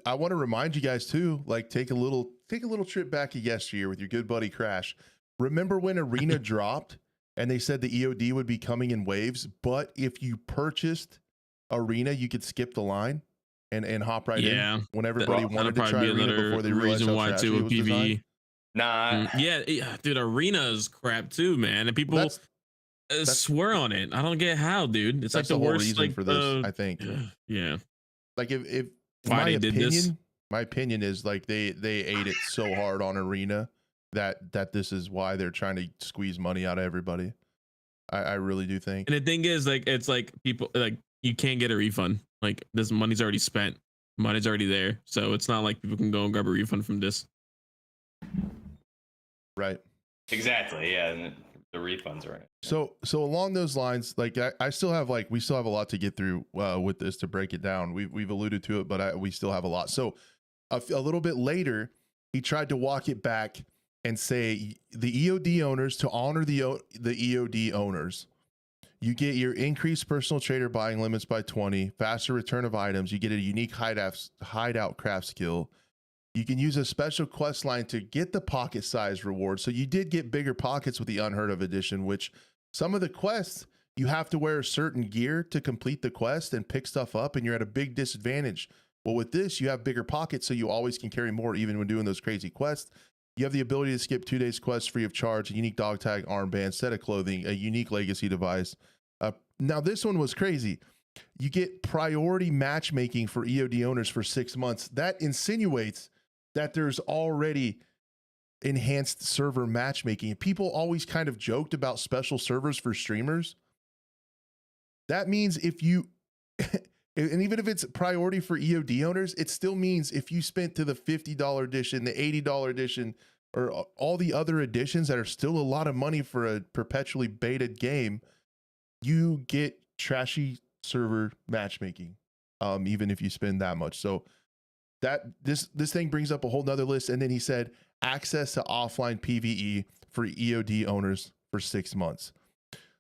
Speaker 1: I want to remind you guys too, like take a little trip back to yesteryear with your good buddy Crash. Remember when Arena dropped and they said the EOD would be coming in waves, but if you purchased Arena, you could skip the line and hop right in when everybody wanted to try Arena before they realized how trashy it was designed.
Speaker 3: Nah,
Speaker 2: yeah, dude, Arena's crap too, man, and people swear on it. I don't get how, dude. It's like the
Speaker 1: whole
Speaker 2: worst
Speaker 1: reason
Speaker 2: like
Speaker 1: for this, I think.
Speaker 2: Yeah.
Speaker 1: Like if
Speaker 2: Why they did this?
Speaker 1: my opinion is like they ate it so hard on Arena that this is why they're trying to squeeze money out of everybody. I really do think.
Speaker 2: And the thing is, like, it's like people like you can't get a refund. Like this money's already spent. Money's already there. So it's not like people can go and grab a refund from this.
Speaker 1: Right.
Speaker 3: exactly. Yeah, and the refunds are in it.
Speaker 1: So along those lines, like I still have we still have a lot to get through with this to break it down. We've alluded to it, but we still have a lot. So a little bit later, he tried to walk it back and say the EOD owners, to honor the EOD owners, you get your increased personal trader buying limits by 20, faster return of items. You get a unique hideout craft skill. You can use a special quest line to get the pocket size reward. So you did get bigger pockets with the Unheard of edition, which some of the quests, you have to wear certain gear to complete the quest and pick stuff up, and you're at a big disadvantage. Well, with this, you have bigger pockets, so you always can carry more even when doing those crazy quests. You have the ability to skip 2 days quests free of charge, a unique dog tag armband, set of clothing, a unique legacy device. Now, this one was crazy. You get priority matchmaking for EOD owners for 6 months. That insinuates that there's already enhanced server matchmaking. People always kind of joked about special servers for streamers. That means if you, and even if it's priority for EOD owners, it still means if you spent to the $50 edition, the $80 edition, or all the other editions that are still a lot of money for a perpetually baited game, you get trashy server matchmaking, even if you spend that much. So that this thing brings up a whole nother list. And then he said access to offline PvE for EOD owners for 6 months.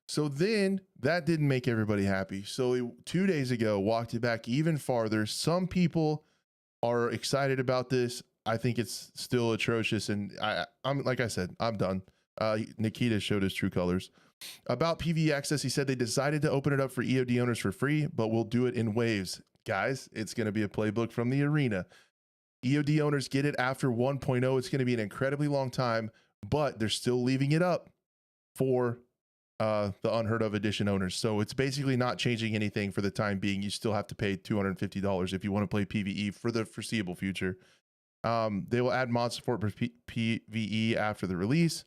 Speaker 1: So then that didn't make everybody happy. So 2 days ago, walked it back even farther. Some people are excited about this. I think it's still atrocious. And I'm like I said, I'm done. Nikita showed his true colors. About PvE access, he said they decided to open it up for EOD owners for free, but we'll do it in waves. Guys, it's going to be a playbook from the arena. EOD owners get it after 1.0. It's going to be an incredibly long time, but they're still leaving it up for the Unheard of edition owners. So it's basically not changing anything for the time being. You still have to pay $250 if you want to play PvE for the foreseeable future. They will add mod support for PvE after the release.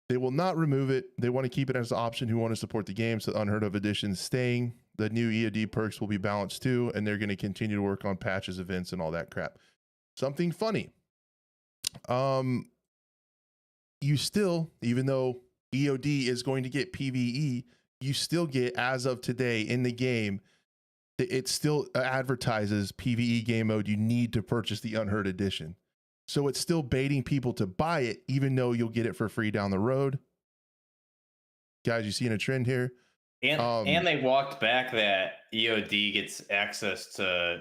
Speaker 1: They will not remove it. They want to keep it as an option who want to support the game. So the Unheard of edition is staying. The new EOD perks will be balanced too, and they're going to continue to work on patches, events, and all that crap. Something funny. You still, even though EOD is going to get PvE, you still get, as of today in the game, it still advertises PvE game mode. You need to purchase the Unheard edition. So it's still baiting people to buy it, even though you'll get it for free down the road. Guys, you seeing a trend here?
Speaker 3: And they walked back that EOD gets access to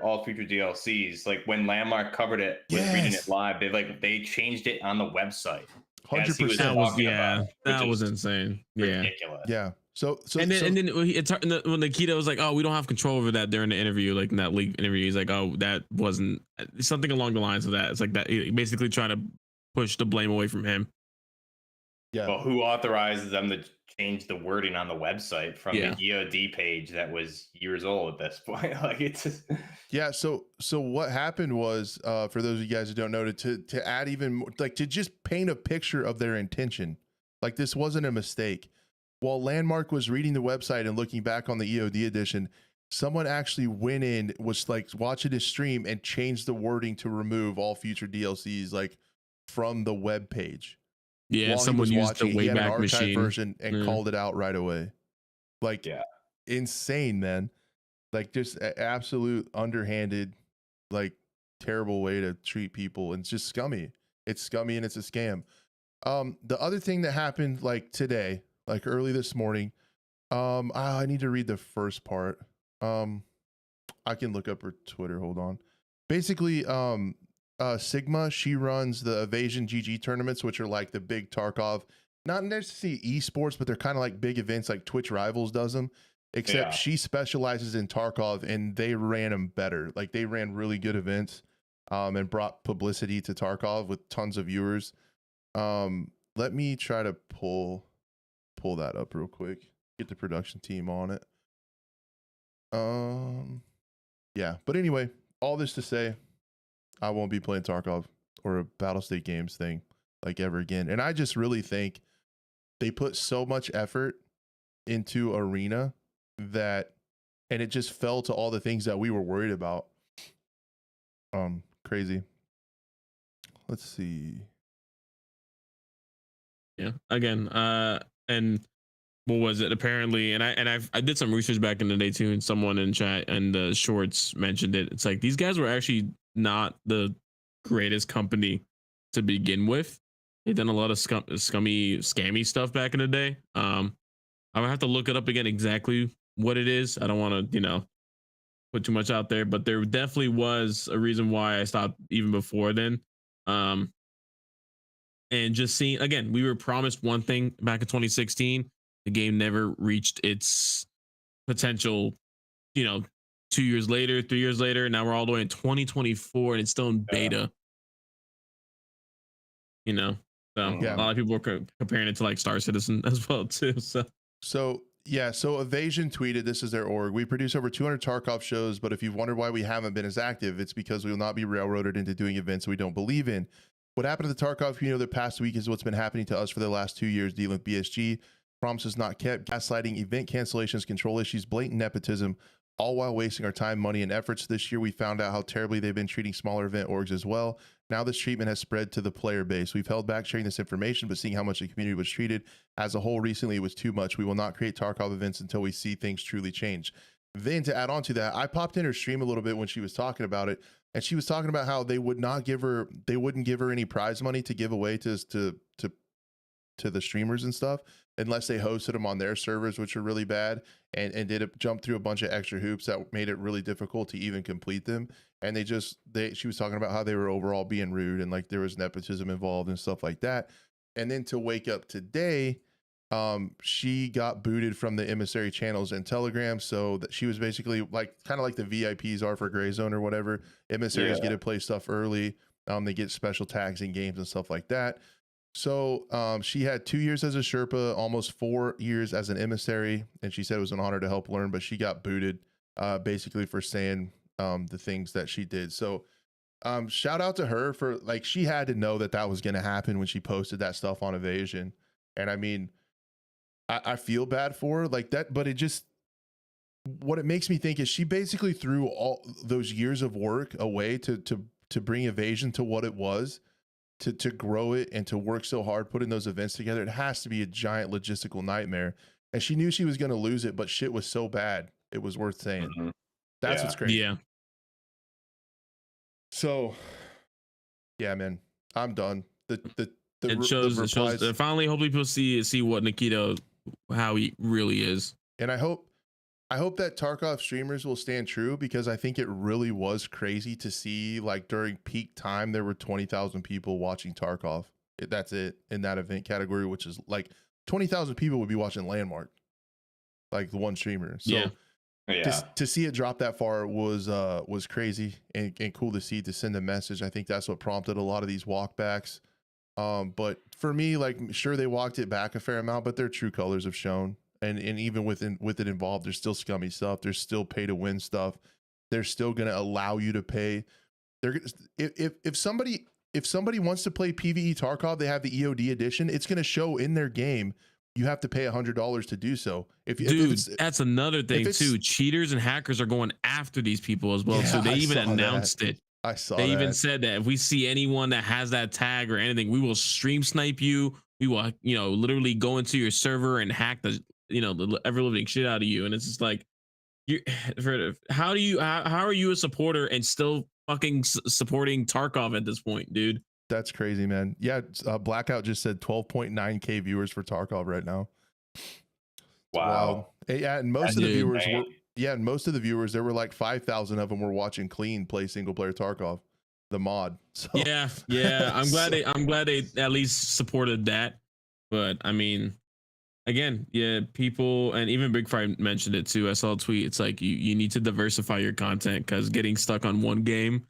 Speaker 3: all future DLCs. Like when Landmark covered it with reading it live, they changed it on the website.
Speaker 1: 100%.
Speaker 2: That was insane.
Speaker 3: Ridiculous.
Speaker 1: Yeah. So
Speaker 2: then when Nikita was like, "Oh, we don't have control over that," during the interview, like in that league interview, he's like, "Oh, that wasn't something along the lines of that." It's like that, basically trying to push the blame away from him.
Speaker 1: Yeah.
Speaker 3: Well, who authorizes them to change the wording on the website from the EOD page that was years old at this point? Like it's just...
Speaker 1: Yeah. So what happened was, for those of you guys who don't know, to add even more, like to just paint a picture of their intention, like this wasn't a mistake. While Landmark was reading the website and looking back on the EOD edition, someone actually went in, was like watching his stream and changed the wording to remove all future DLCs like from the web page.
Speaker 2: Yeah,
Speaker 1: while
Speaker 2: someone used the Wayback Machine
Speaker 1: version and called it out right away. Like, insane, man. Like just absolute underhanded, like terrible way to treat people, and it's just scummy. It's scummy and it's a scam. The other thing that happened like today, like early this morning, I need to read the first part. I can look up her Twitter. Hold on. Basically, Sigma, she runs the Evasion GG tournaments, which are like the big Tarkov, not necessarily esports, but they're kind of like big events like Twitch Rivals does them, except she specializes in Tarkov and they ran them better. Like they ran really good events and brought publicity to Tarkov with tons of viewers. Let me try to pull that up real quick. Get the production team on it. Yeah, but anyway, all this to say, I won't be playing Tarkov or a Battlestate Games thing like ever again. And I just really think they put so much effort into Arena that, and it just fell to all the things that we were worried about. Crazy. Let's see.
Speaker 2: Yeah. Again, and what was it? Apparently, and I did some research back in the day too, and someone in chat and the shorts mentioned it. It's like these guys were actually not the greatest company to begin with. They've done a lot of scammy stuff back in the day. I would have to look it up again exactly what it is. I don't want to, put too much out there, but there definitely was a reason why I stopped even before then. And just seeing, again, we were promised one thing back in 2016. The game never reached its potential, 2 years later, 3 years later. Now we're all the way in 2024 and it's still in beta. So a lot of people are comparing it to like Star Citizen as well too. So
Speaker 1: Evasion tweeted, this is their org. We produce over 200 Tarkov shows, but if you've wondered why we haven't been as active, it's because we will not be railroaded into doing events we don't believe in. What happened to the Tarkov community the past week is what's been happening to us for the last 2 years dealing with BSG. Promises not kept, gaslighting, event cancellations, control issues, blatant nepotism, all while wasting our time, money, and efforts. This year, we found out how terribly they've been treating smaller event orgs as well. Now this treatment has spread to the player base. We've held back sharing this information, but seeing how much the community was treated as a whole recently, it was too much. We will not create Tarkov events until we see things truly change. Then to add on to that, I popped in her stream a little bit when she was talking about it, and she was talking about how they wouldn't give her any prize money to give away to the streamers and stuff unless they hosted them on their servers, which are really bad, and did jump through a bunch of extra hoops that made it really difficult to even complete them. And she was talking about how they were overall being rude and like there was nepotism involved and stuff like that. And then to wake up today, she got booted from the emissary channels and Telegram. So that she was basically like kind of like the VIPs are for Gray Zone or whatever. Emissaries get to play stuff early. They get special tags in games and stuff like that. So she had 2 years as a Sherpa, almost 4 years as an emissary, and she said it was an honor to help learn, but she got booted basically for saying the things that she did. So shout out to her for, like, she had to know that was going to happen when she posted that stuff on Evasion. And I mean, I feel bad for her like that, but what it makes me think is she basically threw all those years of work away to bring Evasion to what it was. To grow it and to work so hard putting those events together, it has to be a giant logistical nightmare. And she knew she was going to lose it, but shit was so bad it was worth saying. That's what's crazy.
Speaker 2: Yeah.
Speaker 1: So, yeah, man, I'm done.
Speaker 2: It shows. Finally, hopefully, people see what Nikito, how he really is.
Speaker 1: And I hope that Tarkov streamers will stand true, because I think it really was crazy to see, like, during peak time, there were 20,000 people watching Tarkov. That's it in that event category, which is like 20,000 people would be watching Landmark, like the one streamer. So to see it drop that far was crazy and cool to see, to send a message. I think that's what prompted a lot of these walkbacks. But for me, like, sure, they walked it back a fair amount, but their true colors have shown. And even with it involved, there's still scummy stuff. There's still pay to win stuff. They're still going to allow you to pay. If somebody wants to play PvE Tarkov, they have the EOD edition. It's going to show in their game. You have to pay $100 to do so.
Speaker 2: That's another thing too. Cheaters and hackers are going after these people as well. So they even announced it.
Speaker 1: I saw.
Speaker 2: They even said that if we see anyone that has that tag or anything, we will stream snipe you. We will, literally go into your server and hack the ever living shit out of you. And it's just like, how are you a supporter and still fucking supporting Tarkov at this point, dude?
Speaker 1: That's crazy, man. Yeah, Blackout just said 12.9K viewers for Tarkov right now. It's wild.
Speaker 3: Wow.
Speaker 1: Yeah, and most
Speaker 2: I
Speaker 1: of the
Speaker 2: did.
Speaker 1: viewers
Speaker 3: Dang.
Speaker 1: were and most of the viewers, there were like 5,000 of them were watching Clean play single player Tarkov, the mod. So
Speaker 2: Yeah, I'm glad they at least supported that. But I mean, again, yeah, people and even Big Fry mentioned it too. I saw a tweet. It's like you need to diversify your content because getting stuck on one game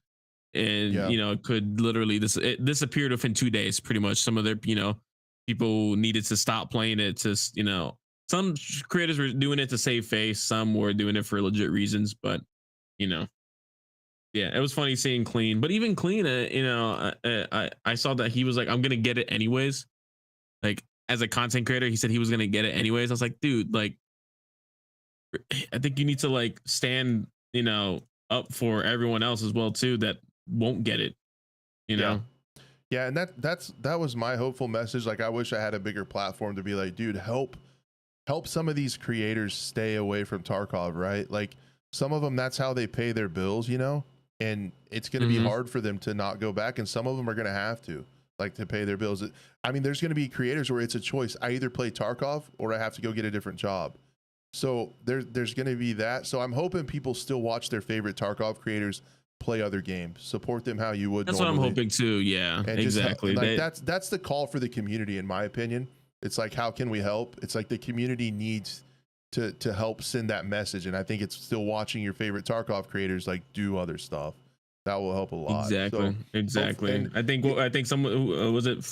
Speaker 2: and
Speaker 1: Yeah.
Speaker 2: it could literally it disappeared within 2 days pretty much. Some of their people needed to stop playing it to some creators were doing it to save face, some were doing it for legit reasons, but yeah, it was funny seeing Clean. But even Clean, I saw that he was like, I'm gonna get it anyways. Like, as a content creator, he said he was gonna get it anyways. I was like, dude, like, I think you need to like stand up for everyone else as well too that won't get it.
Speaker 1: Yeah, and that was my hopeful message. Like, I wish I had a bigger platform to be like, dude, help some of these creators stay away from Tarkov, right? Like, some of them, that's how they pay their bills, and it's going to be hard for them to not go back, and some of them are going to have to, like, to pay their bills. I mean, there's going to be creators where it's a choice. I either play Tarkov or I have to go get a different job. So there's going to be that. So I'm hoping people still watch their favorite Tarkov creators play other games, support them how you would.
Speaker 2: That's
Speaker 1: normally.
Speaker 2: what I'm hoping too. Yeah,
Speaker 1: And
Speaker 2: exactly.
Speaker 1: That's the call for the community, in my opinion. It's like, how can we help? It's like the community needs to help send that message. And I think it's still watching your favorite Tarkov creators like do other stuff. That will help a lot.
Speaker 2: Exactly. I think someone was it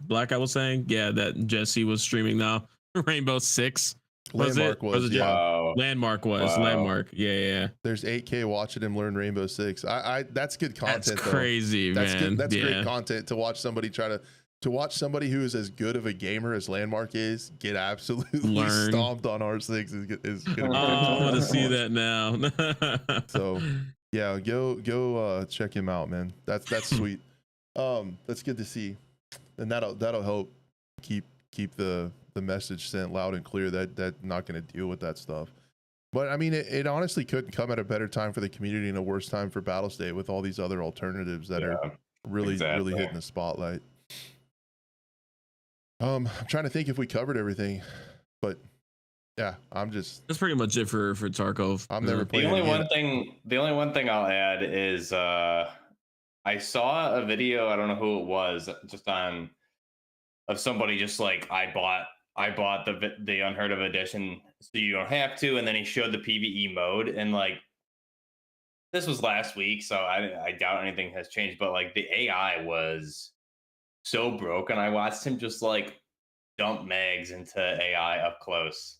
Speaker 2: Blackout was saying, yeah, that Jesse was streaming now. Rainbow Six.
Speaker 1: Landmark was
Speaker 2: yeah.
Speaker 3: Wow.
Speaker 2: Landmark was
Speaker 3: Wow.
Speaker 2: Landmark. Yeah.
Speaker 1: There's 8K watching him learn Rainbow Six. I that's good content.
Speaker 2: That's crazy,
Speaker 1: that's
Speaker 2: man.
Speaker 1: Good, that's great content to watch somebody to watch somebody who is as good of a gamer as Landmark is get absolutely stomped on R6 is gonna be
Speaker 2: I want to see that now.
Speaker 1: So yeah, go check him out, man. That's sweet. That's good to see, and that'll help keep the message sent loud and clear that not going to deal with that stuff. But I mean, it honestly couldn't come at a better time for the community and a worse time for Battle State with all these other alternatives that are really hitting the spotlight. I'm trying to think if we covered everything, but yeah, that's
Speaker 2: pretty much it for Tarkov.
Speaker 1: I'm never playing.
Speaker 3: The only one thing I'll add is I saw a video, I don't know who it was, just of somebody just like, I bought the Unheard of edition so you don't have to, and then he showed the PvE mode, and like, this was last week, so I doubt anything has changed, but like the AI was so broken. I watched him just like dump mags into AI up close,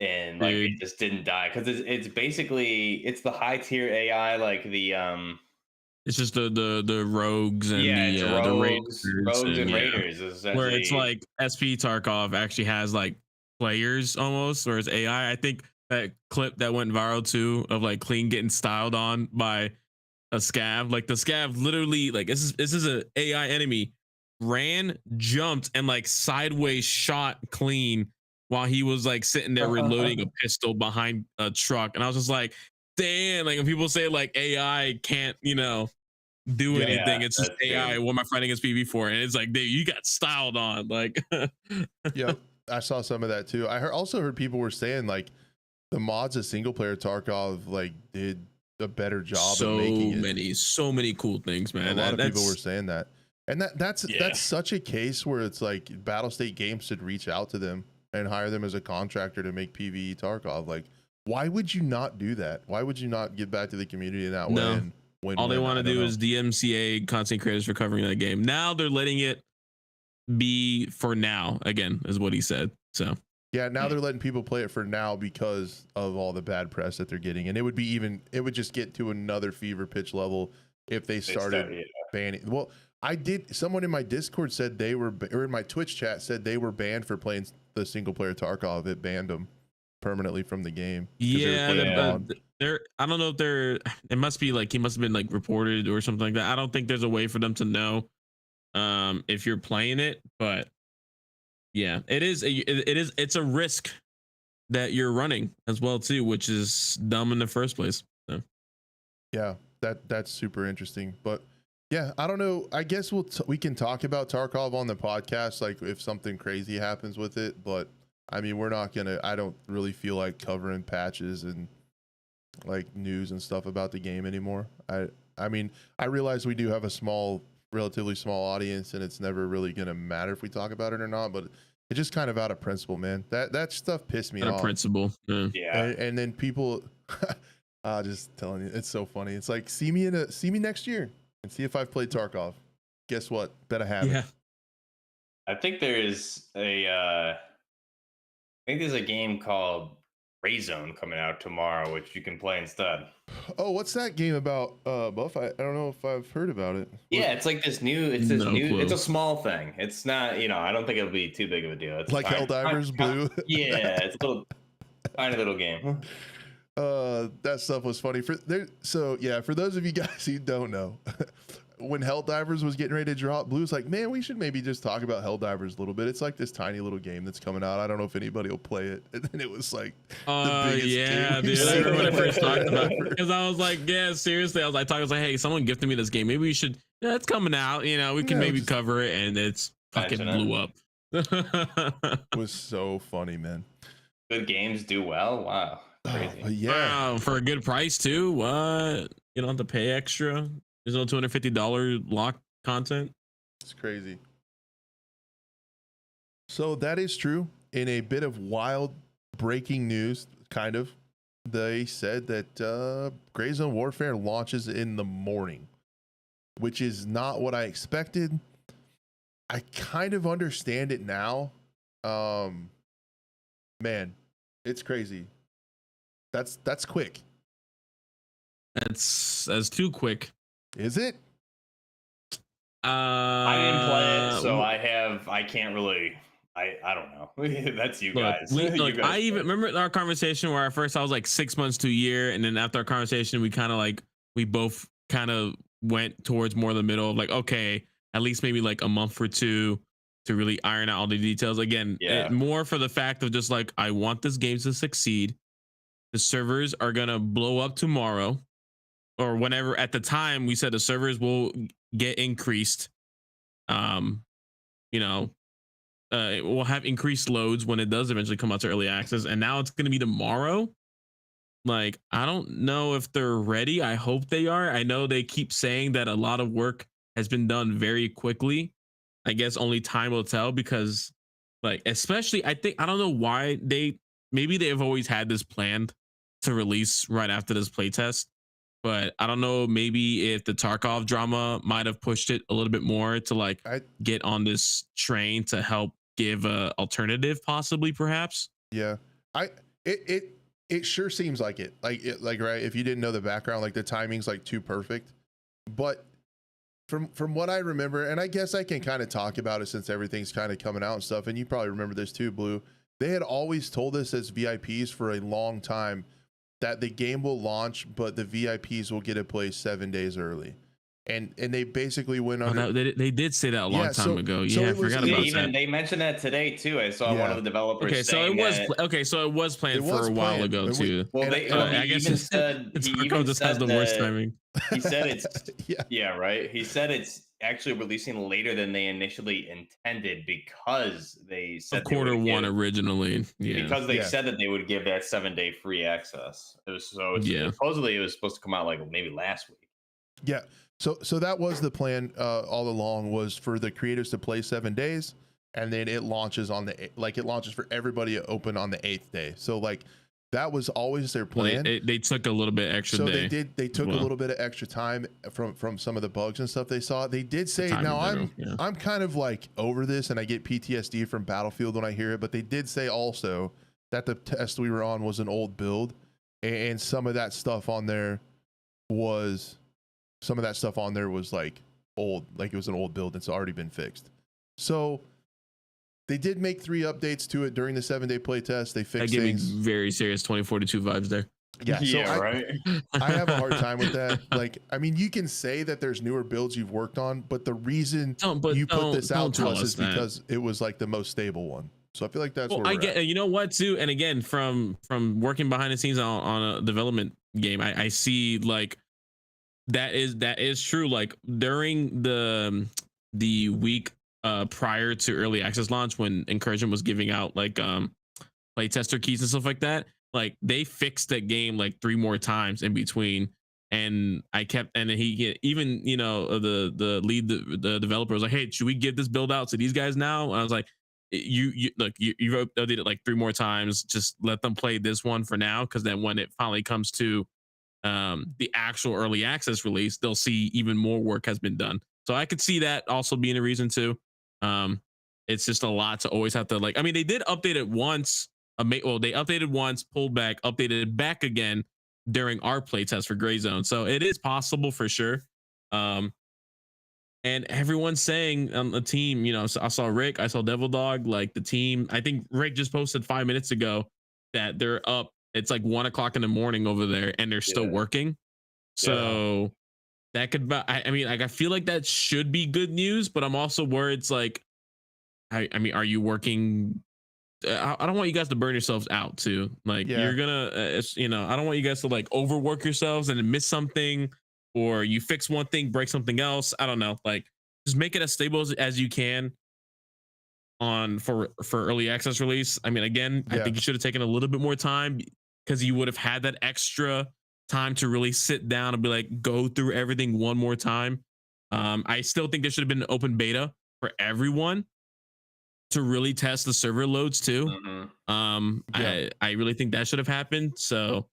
Speaker 3: and like it just didn't die because it's basically the high tier AI, like the
Speaker 2: it's just the rogues and the
Speaker 3: rogues and raiders,
Speaker 2: where it's like SP Tarkov actually has like players almost, whereas AI, I think that clip that went viral too of like Clean getting styled on by a scav, like the scav literally, like this is a AI enemy, ran, jumped, and like sideways shot Clean while he was like sitting there reloading a pistol behind a truck. And I was just like, damn, like when people say like AI can't do anything, it's just AI, what am I fighting against PV for? And it's like, dude, you got styled on, like.
Speaker 1: Yep, I saw some of that too. I also heard people were saying like the mods of single player Tarkov like did a better job of making it.
Speaker 2: So many cool things, man.
Speaker 1: A lot of people were saying that, and that's such a case where it's like Battle State Games should reach out to them and hire them as a contractor to make PvE Tarkov. Like, why would you not do that? Why would you not give back to the community in that way? And
Speaker 2: all they want to do is DMCA content creators for covering that game. Now they're letting it be for now, again, is what he said. So
Speaker 1: yeah, now they're letting people play it for now because of all the bad press that they're getting. And it would just get to another fever pitch level if they started banning. Well, someone in my Discord said or in my Twitch chat said they were banned for playing the single player Tarkov. It banned them permanently from the game. I don't know if it must be like he must have been like reported or something like that. I don't think there's a way for them to know if you're playing it, but yeah, it's a risk that you're running as well too, which is dumb in the first place. So. Yeah, that's super interesting. But Yeah, I don't know. I guess we can talk about Tarkov on the podcast, like if something crazy happens with it. But I mean, we're not gonna. I don't really feel like covering patches and like news and stuff about the game anymore. I mean, I realize we do have a relatively small audience, and it's never really gonna matter if we talk about it or not. But it's just kind of out of principle, man. That stuff pissed me
Speaker 2: Out of
Speaker 1: off.
Speaker 2: principle. Yeah.
Speaker 3: Yeah.
Speaker 1: And then people, just telling you, it's so funny. It's like see me next year and see if I've played Tarkov. Guess what? Bet I haven't.
Speaker 2: Yeah.
Speaker 3: I think there's a game called Gray Zone coming out tomorrow, which you can play instead.
Speaker 1: Oh, what's that game about, Buff? I don't know if I've heard about it.
Speaker 3: Yeah, it's like this new. It's a small thing. It's not. I don't think it'll be too big of a deal. It's
Speaker 1: Like Helldivers Blue.
Speaker 3: Yeah, it's a little tiny little game.
Speaker 1: That stuff was funny so yeah, for those of you guys who don't know, when Helldivers was getting ready to drop, Blue's like, man, we should maybe just talk about Helldivers a little bit. It's like this tiny little game that's coming out. I don't know if anybody will play it. And then it was like the biggest
Speaker 2: yeah,
Speaker 1: game
Speaker 2: dude. I remember when I first talked about it, because I was like, yeah, seriously. I was like, hey, someone gifted me this game. Maybe we should. Yeah, it's coming out. We can maybe cover it, and it's fucking blew up.
Speaker 1: It was so funny, man.
Speaker 3: Good games do well. Wow. Crazy.
Speaker 1: Yeah.
Speaker 2: Wow, for a good price too. What? You don't have to pay extra. There's no $250 lock content.
Speaker 1: It's crazy. So that is true. In a bit of wild breaking news, kind of, they said that Gray Zone Warfare launches in the morning, which is not what I expected. I kind of understand it now. Man, it's crazy. That's quick.
Speaker 2: That's too quick.
Speaker 1: Is it?
Speaker 3: I didn't play it, so I can't really. I don't know. That's you guys.
Speaker 2: Look, I even remember our conversation where at first I was like 6 months to a year, and then after our conversation, we both kind of went towards more the middle of like, okay, at least maybe like a month or two to really iron out all the details. Again, more for the fact of just like, I want this game to succeed. The servers are gonna blow up tomorrow, or whenever. At the time, we said the servers will get increased. It will have increased loads when it does eventually come out to early access, and now it's gonna be tomorrow. Like, I don't know if they're ready. I hope they are. I know they keep saying that a lot of work has been done very quickly. I guess only time will tell, because, like, especially I don't know why maybe they've always had this planned to release right after this playtest, but I don't know, maybe if the Tarkov drama might have pushed it a little bit more to like get on this train to help give a alternative, possibly, perhaps.
Speaker 1: Yeah, it sure seems like it. Like right, if you didn't know the background, like the timing's like too perfect. But from what I remember, and I guess I can kind of talk about it since everything's kind of coming out and stuff, and you probably remember this too, Blue. They had always told us as VIPs for a long time that the game will launch, but the VIPs will get a play 7 days early. And they basically went on.
Speaker 2: They did say that a long time ago. I forgot about that.
Speaker 3: They mentioned that today too. I saw one of the developers.
Speaker 2: Okay, so it was planned for a while ago too.
Speaker 3: Well,
Speaker 2: I guess
Speaker 3: even said
Speaker 2: Tarkov just has the worst timing.
Speaker 3: He said it's right. He said it's actually releasing later than they initially intended, because they said
Speaker 2: Q1 originally. Yeah,
Speaker 3: because they said that they would give that 7-day free access. Supposedly it was supposed to come out like maybe last week.
Speaker 1: Yeah. So that was the plan all along, was for the creators to play 7 days, and then it launches it launches for everybody open on the 8th day. So like that was always their plan.
Speaker 2: They took a little bit extra.
Speaker 1: So they took a little bit of extra time from some of the bugs and stuff they saw. They did say, now I'm kind of like over this, and I get PTSD from Battlefield when I hear it, but they did say also that the test we were on was an old build, and some of that stuff on there was like old, like it was an old build that's already been fixed. So they did make 3 updates to it during the 7-day playtest. They fixed things.
Speaker 2: Me very serious 2042 vibes there.
Speaker 1: Yeah, so
Speaker 3: right.
Speaker 1: I have a hard time with that. Like, I mean, you can say that there's newer builds you've worked on, but the reason you put this out to us is because it was like the most stable one. So I feel like that's what I get.
Speaker 2: You know what, too, and again, from working behind the scenes on a development game, I see like that is true. Like during the week prior to early access launch, when Incursion was giving out like playtester keys and stuff like that, like they fixed that game like 3 more times in between. And I kept, and he even, you know, the lead, the developer was like, hey, should we give this build out to these guys now? And I was like, you look, you've updated it like 3 more times, just let them play this one for now, because then when it finally comes to the actual early access release, they'll see even more work has been done. So I could see that also being a reason too. It's just a lot to always have to, like, I mean, they did update it once. Well, they updated once, pulled back, updated it back again during our playtest for Gray Zone. So it is possible for sure. And everyone's saying on the team, you know, so I saw Rick, I saw Devil Dog, like the team. I think Rick just posted 5 minutes ago that they're up. It's like 1 o'clock in the morning over there, and they're still working. So that could, I mean, like, I feel like that should be good news, but I'm also worried. It's like, I mean, are you working? I don't want you guys to burn yourselves out too. Like you're gonna, you know, I don't want you guys to like overwork yourselves and miss something, or you fix one thing, break something else. I don't know. Like just make it as stable as you can on for early access release. I mean, again, I think you should have taken a little bit more time, because you would have had that extra time to really sit down and be like, go through everything one more time. I still think there should have been an open beta for everyone to really test the server loads too. I really think that should have happened. So,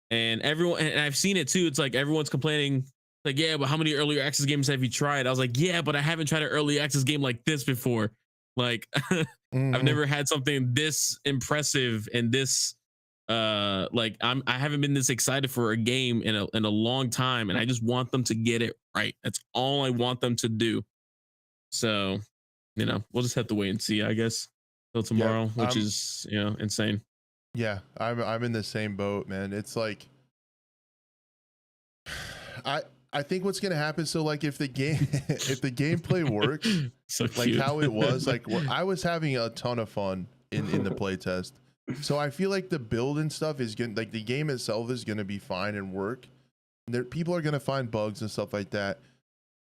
Speaker 2: and everyone, and I've seen it too. It's like everyone's complaining, like, yeah, but how many early access games have you tried? I was like, yeah, but I haven't tried an early access game like this before. Like, I've never had something this impressive and this, like I haven't been this excited for a game in a long time, and I just want them to get it right. That's all I want them to do. So, you know, we'll just have to wait and see, I guess, till tomorrow, which is, you know, insane.
Speaker 1: Yeah, I'm in the same boat, man. It's like I think what's gonna happen. So like if the gameplay works,
Speaker 2: so
Speaker 1: like
Speaker 2: cute.
Speaker 1: how it was, like I was having a ton of fun in the playtest. So I feel like the build and stuff is gonna, like the game itself is gonna be fine and work. People are gonna find bugs and stuff like that.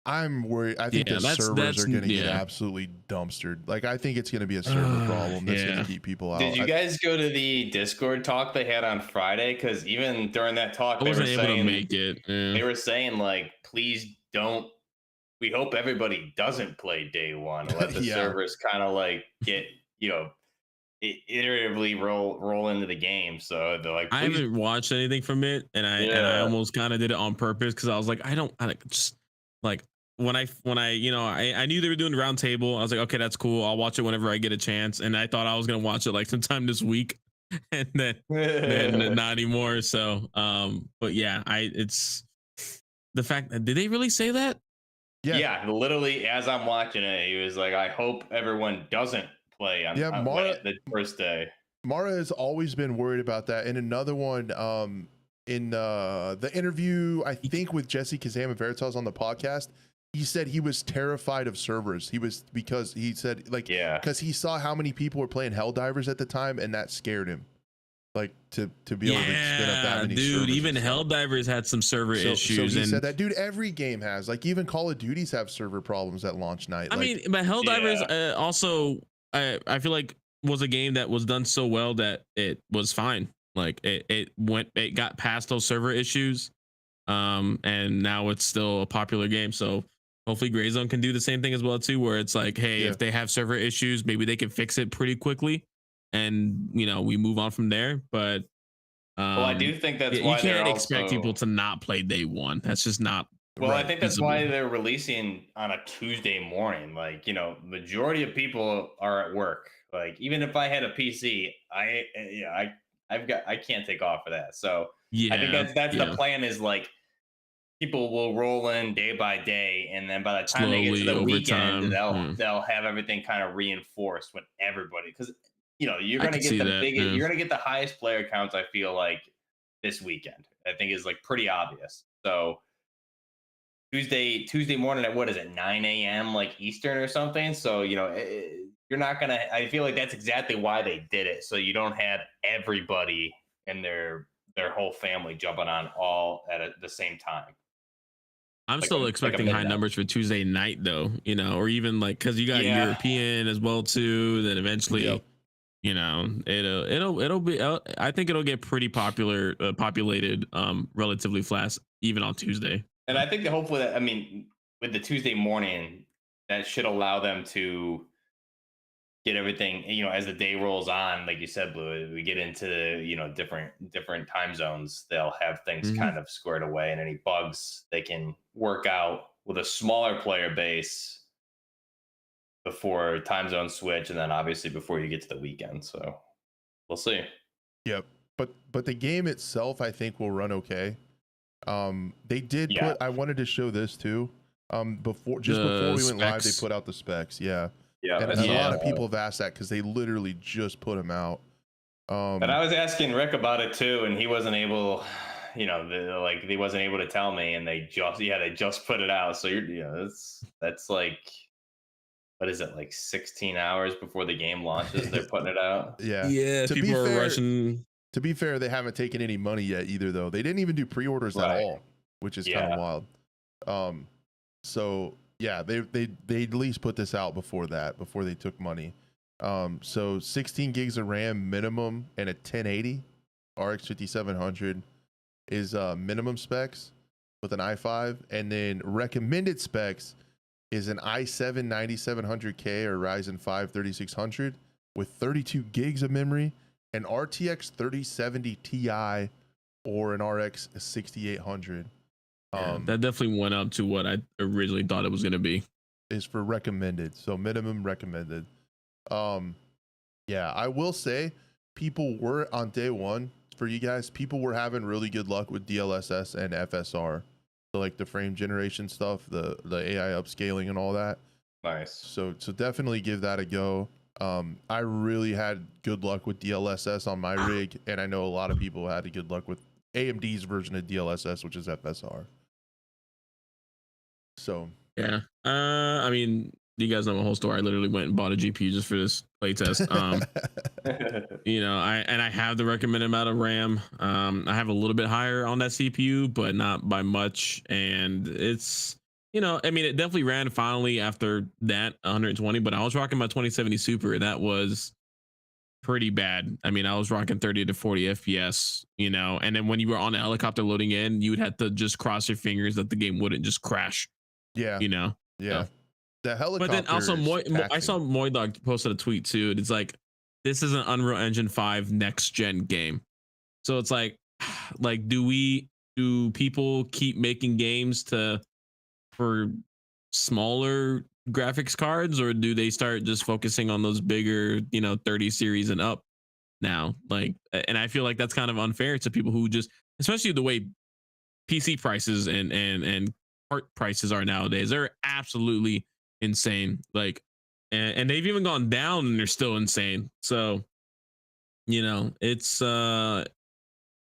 Speaker 1: I'm worried. I think the servers are going to get absolutely dumpstered. Like, I think it's going to be a server problem that's going to keep people out.
Speaker 3: Did you guys go to the Discord talk they had on Friday? Because even during that talk,
Speaker 2: I wasn't able to make it.
Speaker 3: They were saying, like, please don't. We hope everybody doesn't play day one. Let the servers kind of like get, you know, iteratively roll into the game. So they're like,
Speaker 2: I haven't watched anything from it, and I almost kind of did it on purpose, because I was like, I just like. When I you know, I knew they were doing the round table. I was like, okay, that's cool. I'll watch it whenever I get a chance. And I thought I was gonna watch it like sometime this week, and then not anymore. So but yeah, it's the fact that, did they really say that?
Speaker 3: Yeah, literally as I'm watching it, he was like, I hope everyone doesn't play on the first day.
Speaker 1: Mara has always been worried about that. And another one, in the interview, I think with Jesse Kazam and Veritas on the podcast, he said he was terrified of servers. Because he said, like, because he saw how many people were playing Helldivers at the time, and that scared him. Like to be able to spin up that many servers.
Speaker 2: Dude, even Helldivers had some server issues.
Speaker 1: So he said that, dude, every game has, like, even Call of Duties have server problems at launch night.
Speaker 2: I mean, but Helldivers also, I feel like was a game that was done so well that it was fine. Like it got past those server issues, and now it's still a popular game. So hopefully Gray Zone can do the same thing as well too, where it's like, hey, if they have server issues, maybe they can fix it pretty quickly, and you know, we move on from there. But
Speaker 3: well, I do think that's why
Speaker 2: you can't expect people to not play day one. That's just not.
Speaker 3: Well, I think that's why they're releasing on a Tuesday morning. Like, you know, majority of people are at work. Like, even if I had a PC, I can't take off for that. So I think that's the plan, is like people will roll in day by day, and then by the time they get to the weekend, they'll have everything kind of reinforced with everybody, because you know you're gonna get the biggest, you're gonna get the highest player counts. I feel like this weekend, I think, is like pretty obvious. So Tuesday morning at, what is it, 9 a.m. like Eastern or something. So you know you're not gonna. I feel like that's exactly why they did it, so you don't have everybody and their whole family jumping on all at the same time.
Speaker 2: I'm
Speaker 3: like
Speaker 2: still
Speaker 3: a
Speaker 2: expecting high
Speaker 3: midnight.
Speaker 2: numbers for Tuesday night though, you know, or even like because you got
Speaker 3: Yeah.
Speaker 2: European as well too. Then eventually,
Speaker 1: Yep.
Speaker 2: you know, it'll be. I think it'll get pretty populated, relatively fast, even on Tuesday.
Speaker 3: And I think that hopefully that, I mean, with the Tuesday morning, that should allow them to get everything, as the day rolls on, like you said, Blue, we get into, different time zones, they'll have things
Speaker 2: Mhm.
Speaker 3: kind of squared away, and any bugs they can work out with a smaller player base before time zone switch, and then obviously before you get to the weekend. So we'll see.
Speaker 1: Yep. But the game itself, I think, will run okay. They did
Speaker 3: Yeah.
Speaker 1: put. I wanted to show this too. Before
Speaker 2: The
Speaker 1: we went live, they
Speaker 2: specs.
Speaker 1: put out the specs. Yeah,
Speaker 3: Yeah.
Speaker 1: and
Speaker 3: I
Speaker 1: a
Speaker 3: saw
Speaker 1: lot
Speaker 2: Yeah.
Speaker 1: of
Speaker 3: that.
Speaker 1: people have asked that because they literally just put them out.
Speaker 3: And I was asking Rick about it too, and he wasn't able, he wasn't able to tell me, and they just put it out. So that's like, what is it, like 16 hours before the game launches? They're putting it out.
Speaker 1: Yeah.
Speaker 2: Yeah.
Speaker 1: To be
Speaker 2: People are
Speaker 1: fair,
Speaker 2: rushing.
Speaker 1: to be fair, they haven't taken any money yet either, though. They didn't even do pre-orders at
Speaker 3: Right.
Speaker 1: all, which is kind of
Speaker 3: Yeah.
Speaker 1: wild. So yeah, they at least put this out before they took money. So 16 gigs of RAM minimum and a 1080 RX 5700 is minimum specs with an i5, and then recommended specs is an i7 9700K or Ryzen 5 3600 with 32 gigs of memory, an RTX 3070 Ti or an RX 6800.
Speaker 2: Yeah, that definitely went up to what I originally thought it was going to be.
Speaker 1: Is for recommended, so minimum recommended. Yeah, I will say people were on day one for you guys. People were having really good luck with DLSS and FSR, so like the frame generation stuff, the AI upscaling and all that.
Speaker 3: Nice.
Speaker 1: So definitely give that a go. I really had good luck with DLSS on my rig, and I know a lot of people had good luck with AMD's version of DLSS, which is FSR. So
Speaker 2: Yeah. I mean, you guys know my whole story. I literally went and bought a GPU just for this playtest. I have the recommended amount of RAM. I have a little bit higher on that CPU, but not by much. And it's, I mean, it definitely ran finally after that 120, but I was rocking my 2070 Super. That was pretty bad. I mean, I was rocking 30 to 40 FPS, and then when you were on a helicopter loading in, you would have to just cross your fingers that the game wouldn't just crash,
Speaker 1: yeah,
Speaker 2: Yeah.
Speaker 1: So. The helicopter.
Speaker 2: But then also, I saw Moydog posted a tweet too. It's like, this is an Unreal Engine 5 next gen game. So it's like do people keep making games for smaller graphics cards, or do they start just focusing on those bigger, 30 series and up now? Like, and I feel like that's kind of unfair to people who just, especially the way PC prices and part prices are nowadays. They're absolutely insane. Like, and they've even gone down and they're still insane. So, it's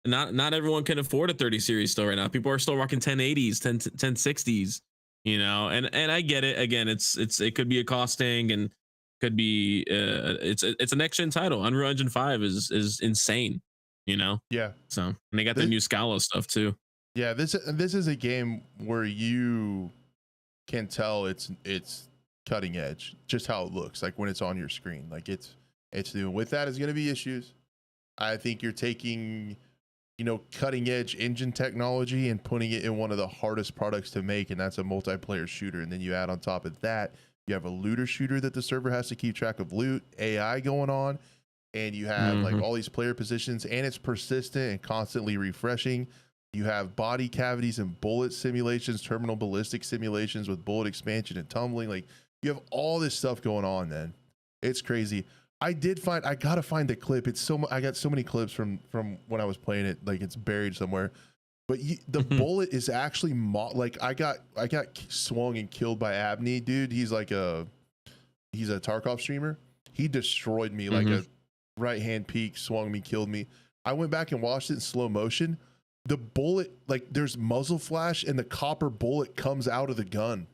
Speaker 2: not everyone can afford a 30 series still right now. People are still rocking 1080s, 1060s, and I get it. Again, it could be a cost thing, and could be it's a next gen title. Unreal Engine 5 is insane,
Speaker 1: Yeah.
Speaker 2: So, and they got the new Scala stuff too.
Speaker 1: Yeah, this is a game where you can tell it's cutting edge, just how it looks like when it's on your screen. Like it's new. With that is going to be issues. I think you're taking, cutting edge engine technology and putting it in one of the hardest products to make, and that's a multiplayer shooter. And then you add on top of that, you have a looter shooter that the server has to keep track of loot, AI going on, and you have like all these player positions, and it's persistent and constantly refreshing. You have body cavities and bullet simulations, terminal ballistic simulations with bullet expansion and tumbling. Like, you have all this stuff going on, man. It's crazy. I gotta find the clip. I got so many clips from when I was playing it. Like, it's buried somewhere. But the bullet is actually like, I got swung and killed by Abney, dude. He's a Tarkov streamer. He destroyed me like a right hand peek, swung me, killed me. I went back and watched it in slow motion. The bullet, like, there's muzzle flash and the copper bullet comes out of the gun.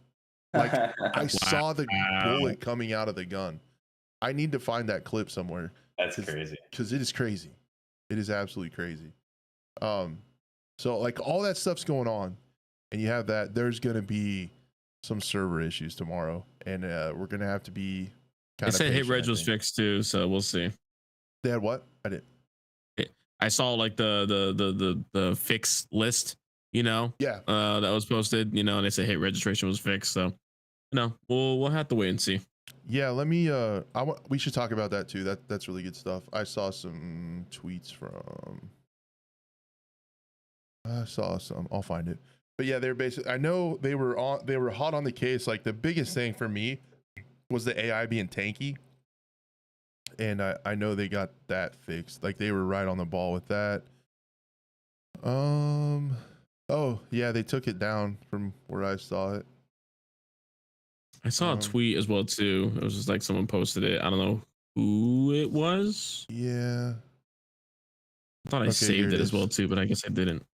Speaker 1: Like, I saw the bullet coming out of the gun. I need to find that clip somewhere.
Speaker 3: That's crazy.
Speaker 1: Because it is crazy. It is absolutely crazy. So like all that stuff's going on, and you have that, there's going to be some server issues tomorrow, and we're going to have to be
Speaker 2: They
Speaker 1: kind of
Speaker 2: said hit
Speaker 1: patient,
Speaker 2: reg
Speaker 1: I
Speaker 2: was
Speaker 1: think.
Speaker 2: fixed too, so we'll see.
Speaker 1: They had what? I didn't.
Speaker 2: I saw like the fix list, you know,
Speaker 1: Yeah.
Speaker 2: that was posted, you know, and they said hit registration was fixed. So, you know, we'll have to wait and see.
Speaker 1: Yeah, let me we should talk about that too. That's really good stuff. I saw some tweets from I'll find it. But yeah, they're basically, I know they were hot on the case. Like the biggest thing for me was the AI being tanky. And I know they got that fixed. Like they were right on the ball with that. Oh yeah, they took it down from where I saw it.
Speaker 2: I saw a tweet as well too. It was just like someone posted it. I don't know who it was.
Speaker 1: Yeah.
Speaker 2: I thought I saved it as well too, but I guess I didn't.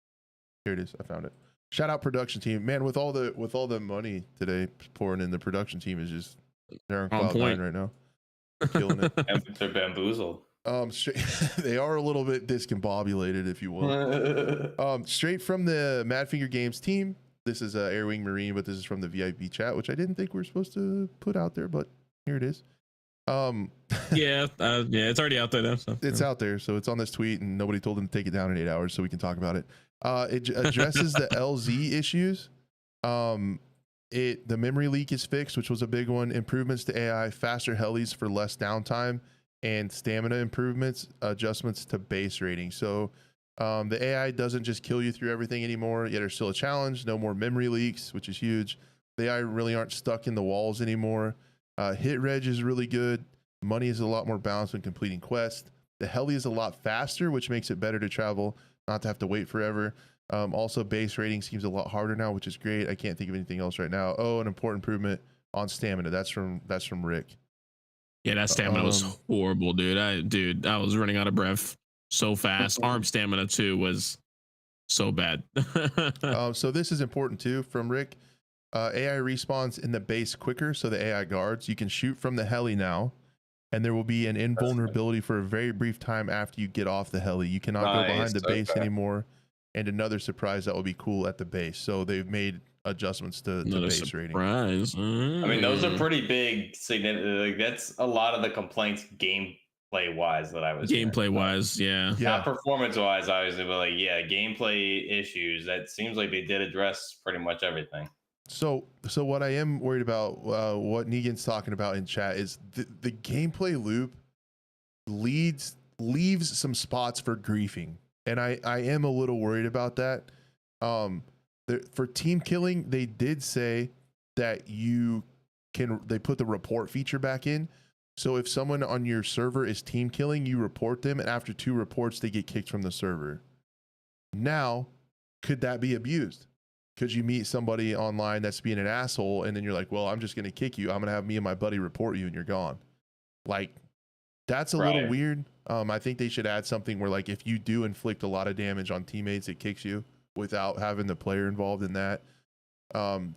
Speaker 1: Here it is. I found it. Shout out production team, man. With all the money today pouring in, the production team is just, they're on cloud nine right now, killing it.
Speaker 3: They're bamboozled.
Speaker 1: They are a little bit discombobulated, if you will. Straight from the Madfinger Games team. This is Airwing Marine, but this is from the VIP chat, which I didn't think we were supposed to put out there, but here it is.
Speaker 2: Yeah, it's already out there now. So,
Speaker 1: it's out there, so it's on this tweet, and nobody told them to take it down in 8 hours, so we can talk about it. It addresses the LZ issues. The memory leak is fixed, which was a big one. Improvements to AI, faster helis for less downtime, and stamina improvements, adjustments to base rating. So the AI doesn't just kill you through everything anymore, yet there's still a challenge. No more memory leaks, which is huge. The AI really aren't stuck in the walls anymore. Hit reg is really good. Money is a lot more balanced when completing quests. The heli is a lot faster, which makes it better to travel, not to have to wait forever. Also, base rating seems a lot harder now, which is great. I can't think of anything else right now. Oh, an important improvement on stamina. That's from Rick.
Speaker 2: Yeah, that stamina was horrible, dude. I was running out of breath so fast. Arm stamina too was so bad.
Speaker 1: So this is important too from Rick. AI respawns in the base quicker, so the AI guards. You can shoot from the heli now, and there will be an invulnerability for a very brief time after you get off the heli. You cannot go behind the base anymore. And another surprise that will be cool at the base. So they've made adjustments to base rating.
Speaker 3: I mean, those are pretty big, significant. Like, that's a lot of the complaints gameplay wise that I was
Speaker 2: wise, yeah.
Speaker 3: Not performance wise, obviously, but like, yeah, gameplay issues. That seems like they did address pretty much everything.
Speaker 1: So what I am worried about, what Negan's talking about in chat, is the gameplay loop leaves some spots for griefing. And I am a little worried about that. For team killing, they did say that they put the report feature back in. So if someone on your server is team killing, you report them, and after 2 reports, they get kicked from the server. Now, could that be abused? Could you meet somebody online that's being an asshole, and then you're like, well, I'm just going to kick you. I'm going to have me and my buddy report you, and you're gone. Like, that's a little weird. I think they should add something where, like, if you do inflict a lot of damage on teammates, it kicks you without having the player involved in that.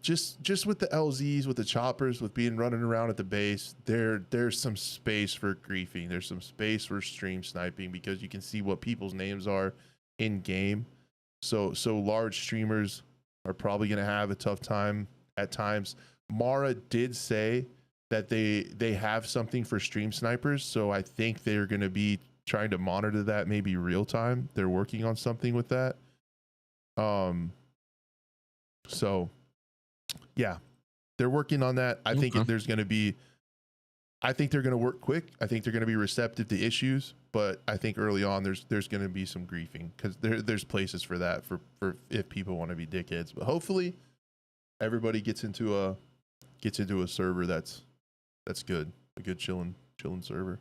Speaker 1: Just with the LZs, with the choppers, with being running around at the base, there's some space for griefing. There's some space for stream sniping, because you can see what people's names are in game. So large streamers are probably going to have a tough time at times. Mara did say that they have something for stream snipers, so I think they're going to be trying to monitor that maybe real time. They're working on something with that. So yeah, they're working on that. I think there's going to be, I think they're going to work quick. I think they're going to be receptive to issues, but I think early on there's going to be some griefing, because there's places for that for if people want to be dickheads. But hopefully everybody gets into a server that's good, a good chilling server.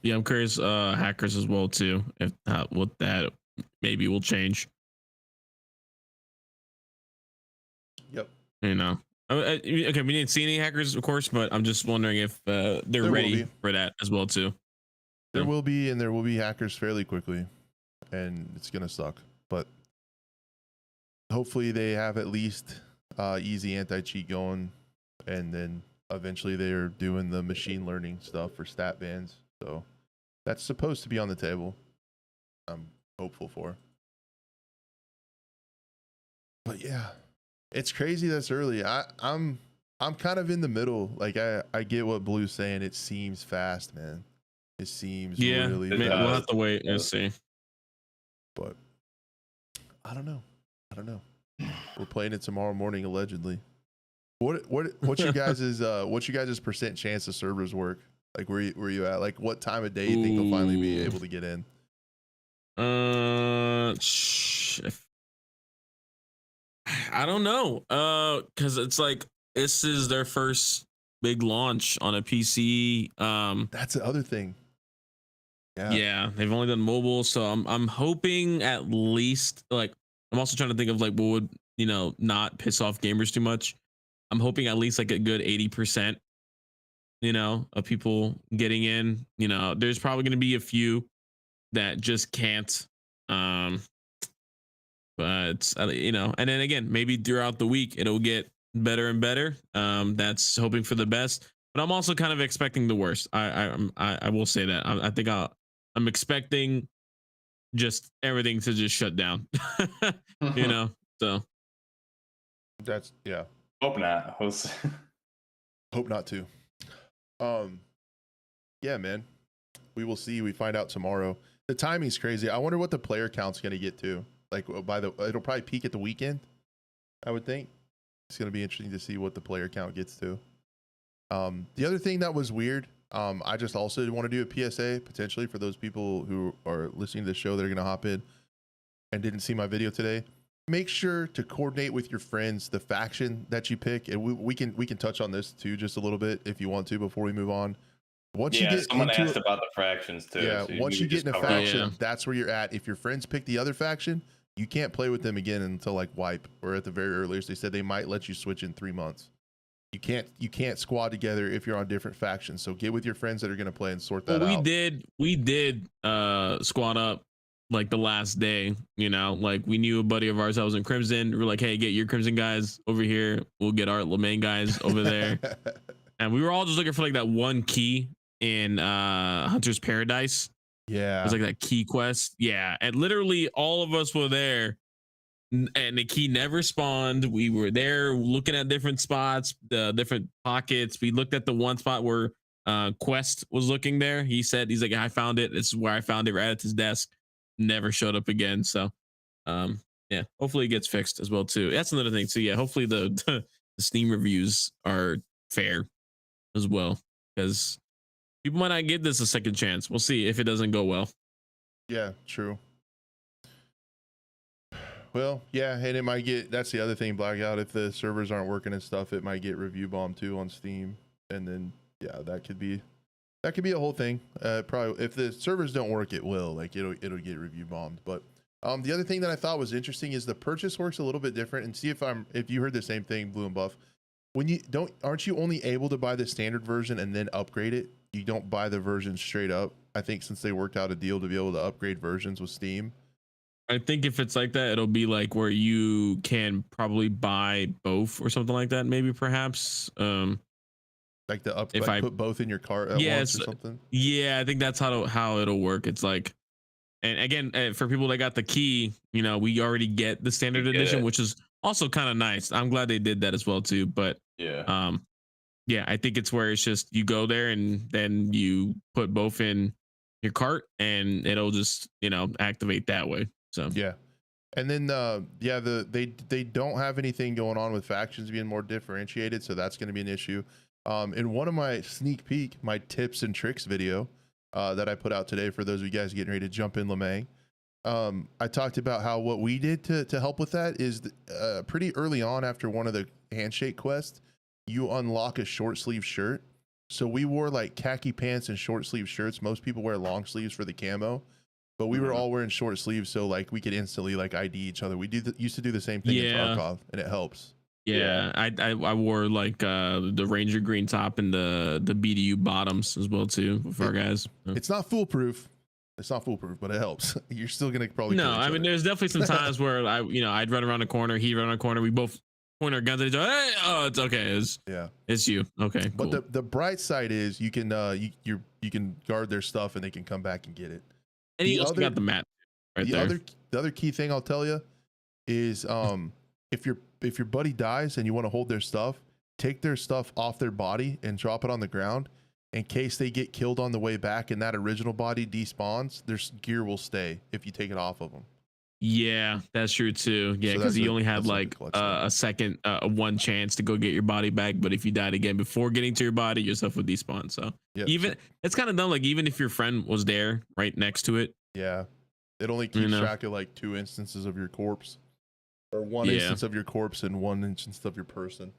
Speaker 2: Yeah, I'm curious hackers as well too, if what that maybe will change.
Speaker 1: Yep.
Speaker 2: You know, okay, we didn't see any hackers, of course, but I'm just wondering if they're ready for that as well too.
Speaker 1: There will be, and there will be hackers fairly quickly, and it's gonna suck. But hopefully they have at least easy anti-cheat going, and then eventually they're doing the machine learning stuff for stat bans. So that's supposed to be on the table. I'm hopeful for. But yeah, it's crazy that's early. I'm kind of in the middle. Like I get what Blue's saying. It seems fast, man. It seems really
Speaker 3: It
Speaker 2: we'll
Speaker 1: fast.
Speaker 2: have to wait and see.
Speaker 1: But I don't know. We're playing it tomorrow morning allegedly. What's your guys' percent chance the servers work? Like where you at? Like what time of day you think they'll finally be able to get in?
Speaker 2: I don't know. Because it's like this is their first big launch on a PC.
Speaker 1: That's the other thing.
Speaker 2: Yeah, they've only done mobile, so I'm hoping at least like I'm also trying to think of like what would not piss off gamers too much. I'm hoping at least like a good 80%, of people getting in. There's probably going to be a few that just can't. But and then again, maybe throughout the week it'll get better and better. That's hoping for the best, but I'm also kind of expecting the worst. I will say that I think I'm expecting just everything to just shut down. So
Speaker 1: That's
Speaker 3: Hope not.
Speaker 1: Hope not to. Yeah, man. We will see. We find out tomorrow. The timing's crazy. I wonder what the player count's gonna get to. Like it'll probably peak at the weekend, I would think. It's gonna be interesting to see what the player count gets to. The other thing that was weird, I just also want to do a PSA potentially for those people who are listening to the show that are gonna hop in and didn't see my video today. Make sure to coordinate with your friends the faction that you pick, and we can touch on this too just a little bit if you want to before we move on. Once you get
Speaker 3: someone asked about the fractions too.
Speaker 1: Yeah,
Speaker 3: so
Speaker 1: once you get in a faction,
Speaker 2: Yeah.
Speaker 1: that's where you're at. If your friends pick the other faction, you can't play with them again until like wipe, or at the very earliest. They said they might let you switch in 3 months. You can't squad together if you're on different factions. So get with your friends that are going to play and sort that out.
Speaker 2: We did squad up like the last day. Like we knew a buddy of ours that was in Crimson. We're like, hey, get your Crimson guys over here. We'll get our Lemaine guys over there. And we were all just looking for like that one key in Hunter's Paradise.
Speaker 1: Yeah,
Speaker 2: it was like that key quest. Yeah, and literally all of us were there, and the key never spawned. We were there looking at different spots, the different pockets. We looked at the one spot where Quest was looking there. He's like, I found it. This is where I found it, right at his desk. Never showed up again. So yeah, hopefully it gets fixed as well too. That's another thing too. Yeah, hopefully the Steam reviews are fair as well, because people might not give this a second chance. We'll see if it doesn't go well.
Speaker 1: Yeah, true. Well, yeah, and it might get, that's the other thing, Blackout, if the servers aren't working and stuff, it might get review bombed too on Steam. And then yeah, that could be a whole thing. Probably if the servers don't work, it will, like it'll get review bombed. But the other thing that I thought was interesting is the purchase works a little bit different, and see if you heard the same thing, Blue and Buff. When you aren't you only able to buy the standard version and then upgrade it? You don't buy the version straight up. I think since they worked out a deal to be able to upgrade versions with Steam.
Speaker 2: I think if it's like that, it'll be like where you can probably buy both or something like that. Maybe perhaps.
Speaker 1: Like if I put both in your cart at once or something.
Speaker 2: Yeah, I think that's how it'll work. It's like, and again, for people that got the key, we already get the standard edition, which is also kind of nice. I'm glad they did that as well too. But yeah, I think it's where it's just you go there and then you put both in your cart and it'll just activate that way. So
Speaker 1: yeah, and then they don't have anything going on with factions being more differentiated, so that's going to be an issue. In one of my sneak peek, my tips and tricks video that I put out today for those of you guys getting ready to jump in Lemang, I talked about how what we did to help with that is pretty early on after one of the handshake quests, you unlock a short sleeve shirt. So we wore like khaki pants and short sleeve shirts. Most people wear long sleeves for the camo, but we were all wearing short sleeves, so like we could instantly like ID each other. We used to do the same thing in Tarkov, and it helps.
Speaker 2: Yeah, I wore like the Ranger green top and the BDU bottoms as well too for our guys.
Speaker 1: It's not foolproof. It's not foolproof, but it helps. You're still gonna probably
Speaker 2: no. I mean, there's definitely some times where I'd run around a corner, he'd run around a corner, we both point our guns at each other. Hey, oh, it's okay. It's you. Okay, cool.
Speaker 1: But the bright side is you can you can guard their stuff and they can come back and get it.
Speaker 2: And he also got the mat right there.
Speaker 1: The other key thing I'll tell you is if your buddy dies and you want to hold their stuff, take their stuff off their body and drop it on the ground. In case they get killed on the way back and that original body despawns, their gear will stay if you take it off of them.
Speaker 2: Yeah, that's true too. Yeah,
Speaker 1: So
Speaker 2: because
Speaker 1: that's
Speaker 2: you
Speaker 1: a-
Speaker 2: only had
Speaker 1: that's
Speaker 2: like
Speaker 1: something clutch
Speaker 2: a second, one chance to go get your body back. But if you died again before getting to your body, your stuff would despawn. So
Speaker 1: Yep.
Speaker 2: even it's kind of dumb. Like even if your friend was there right next to it,
Speaker 1: Yeah. It only keeps
Speaker 2: know?
Speaker 1: track of like 2 instances of your corpse, or one
Speaker 2: Yeah.
Speaker 1: instance of your corpse and 1 instance of your person.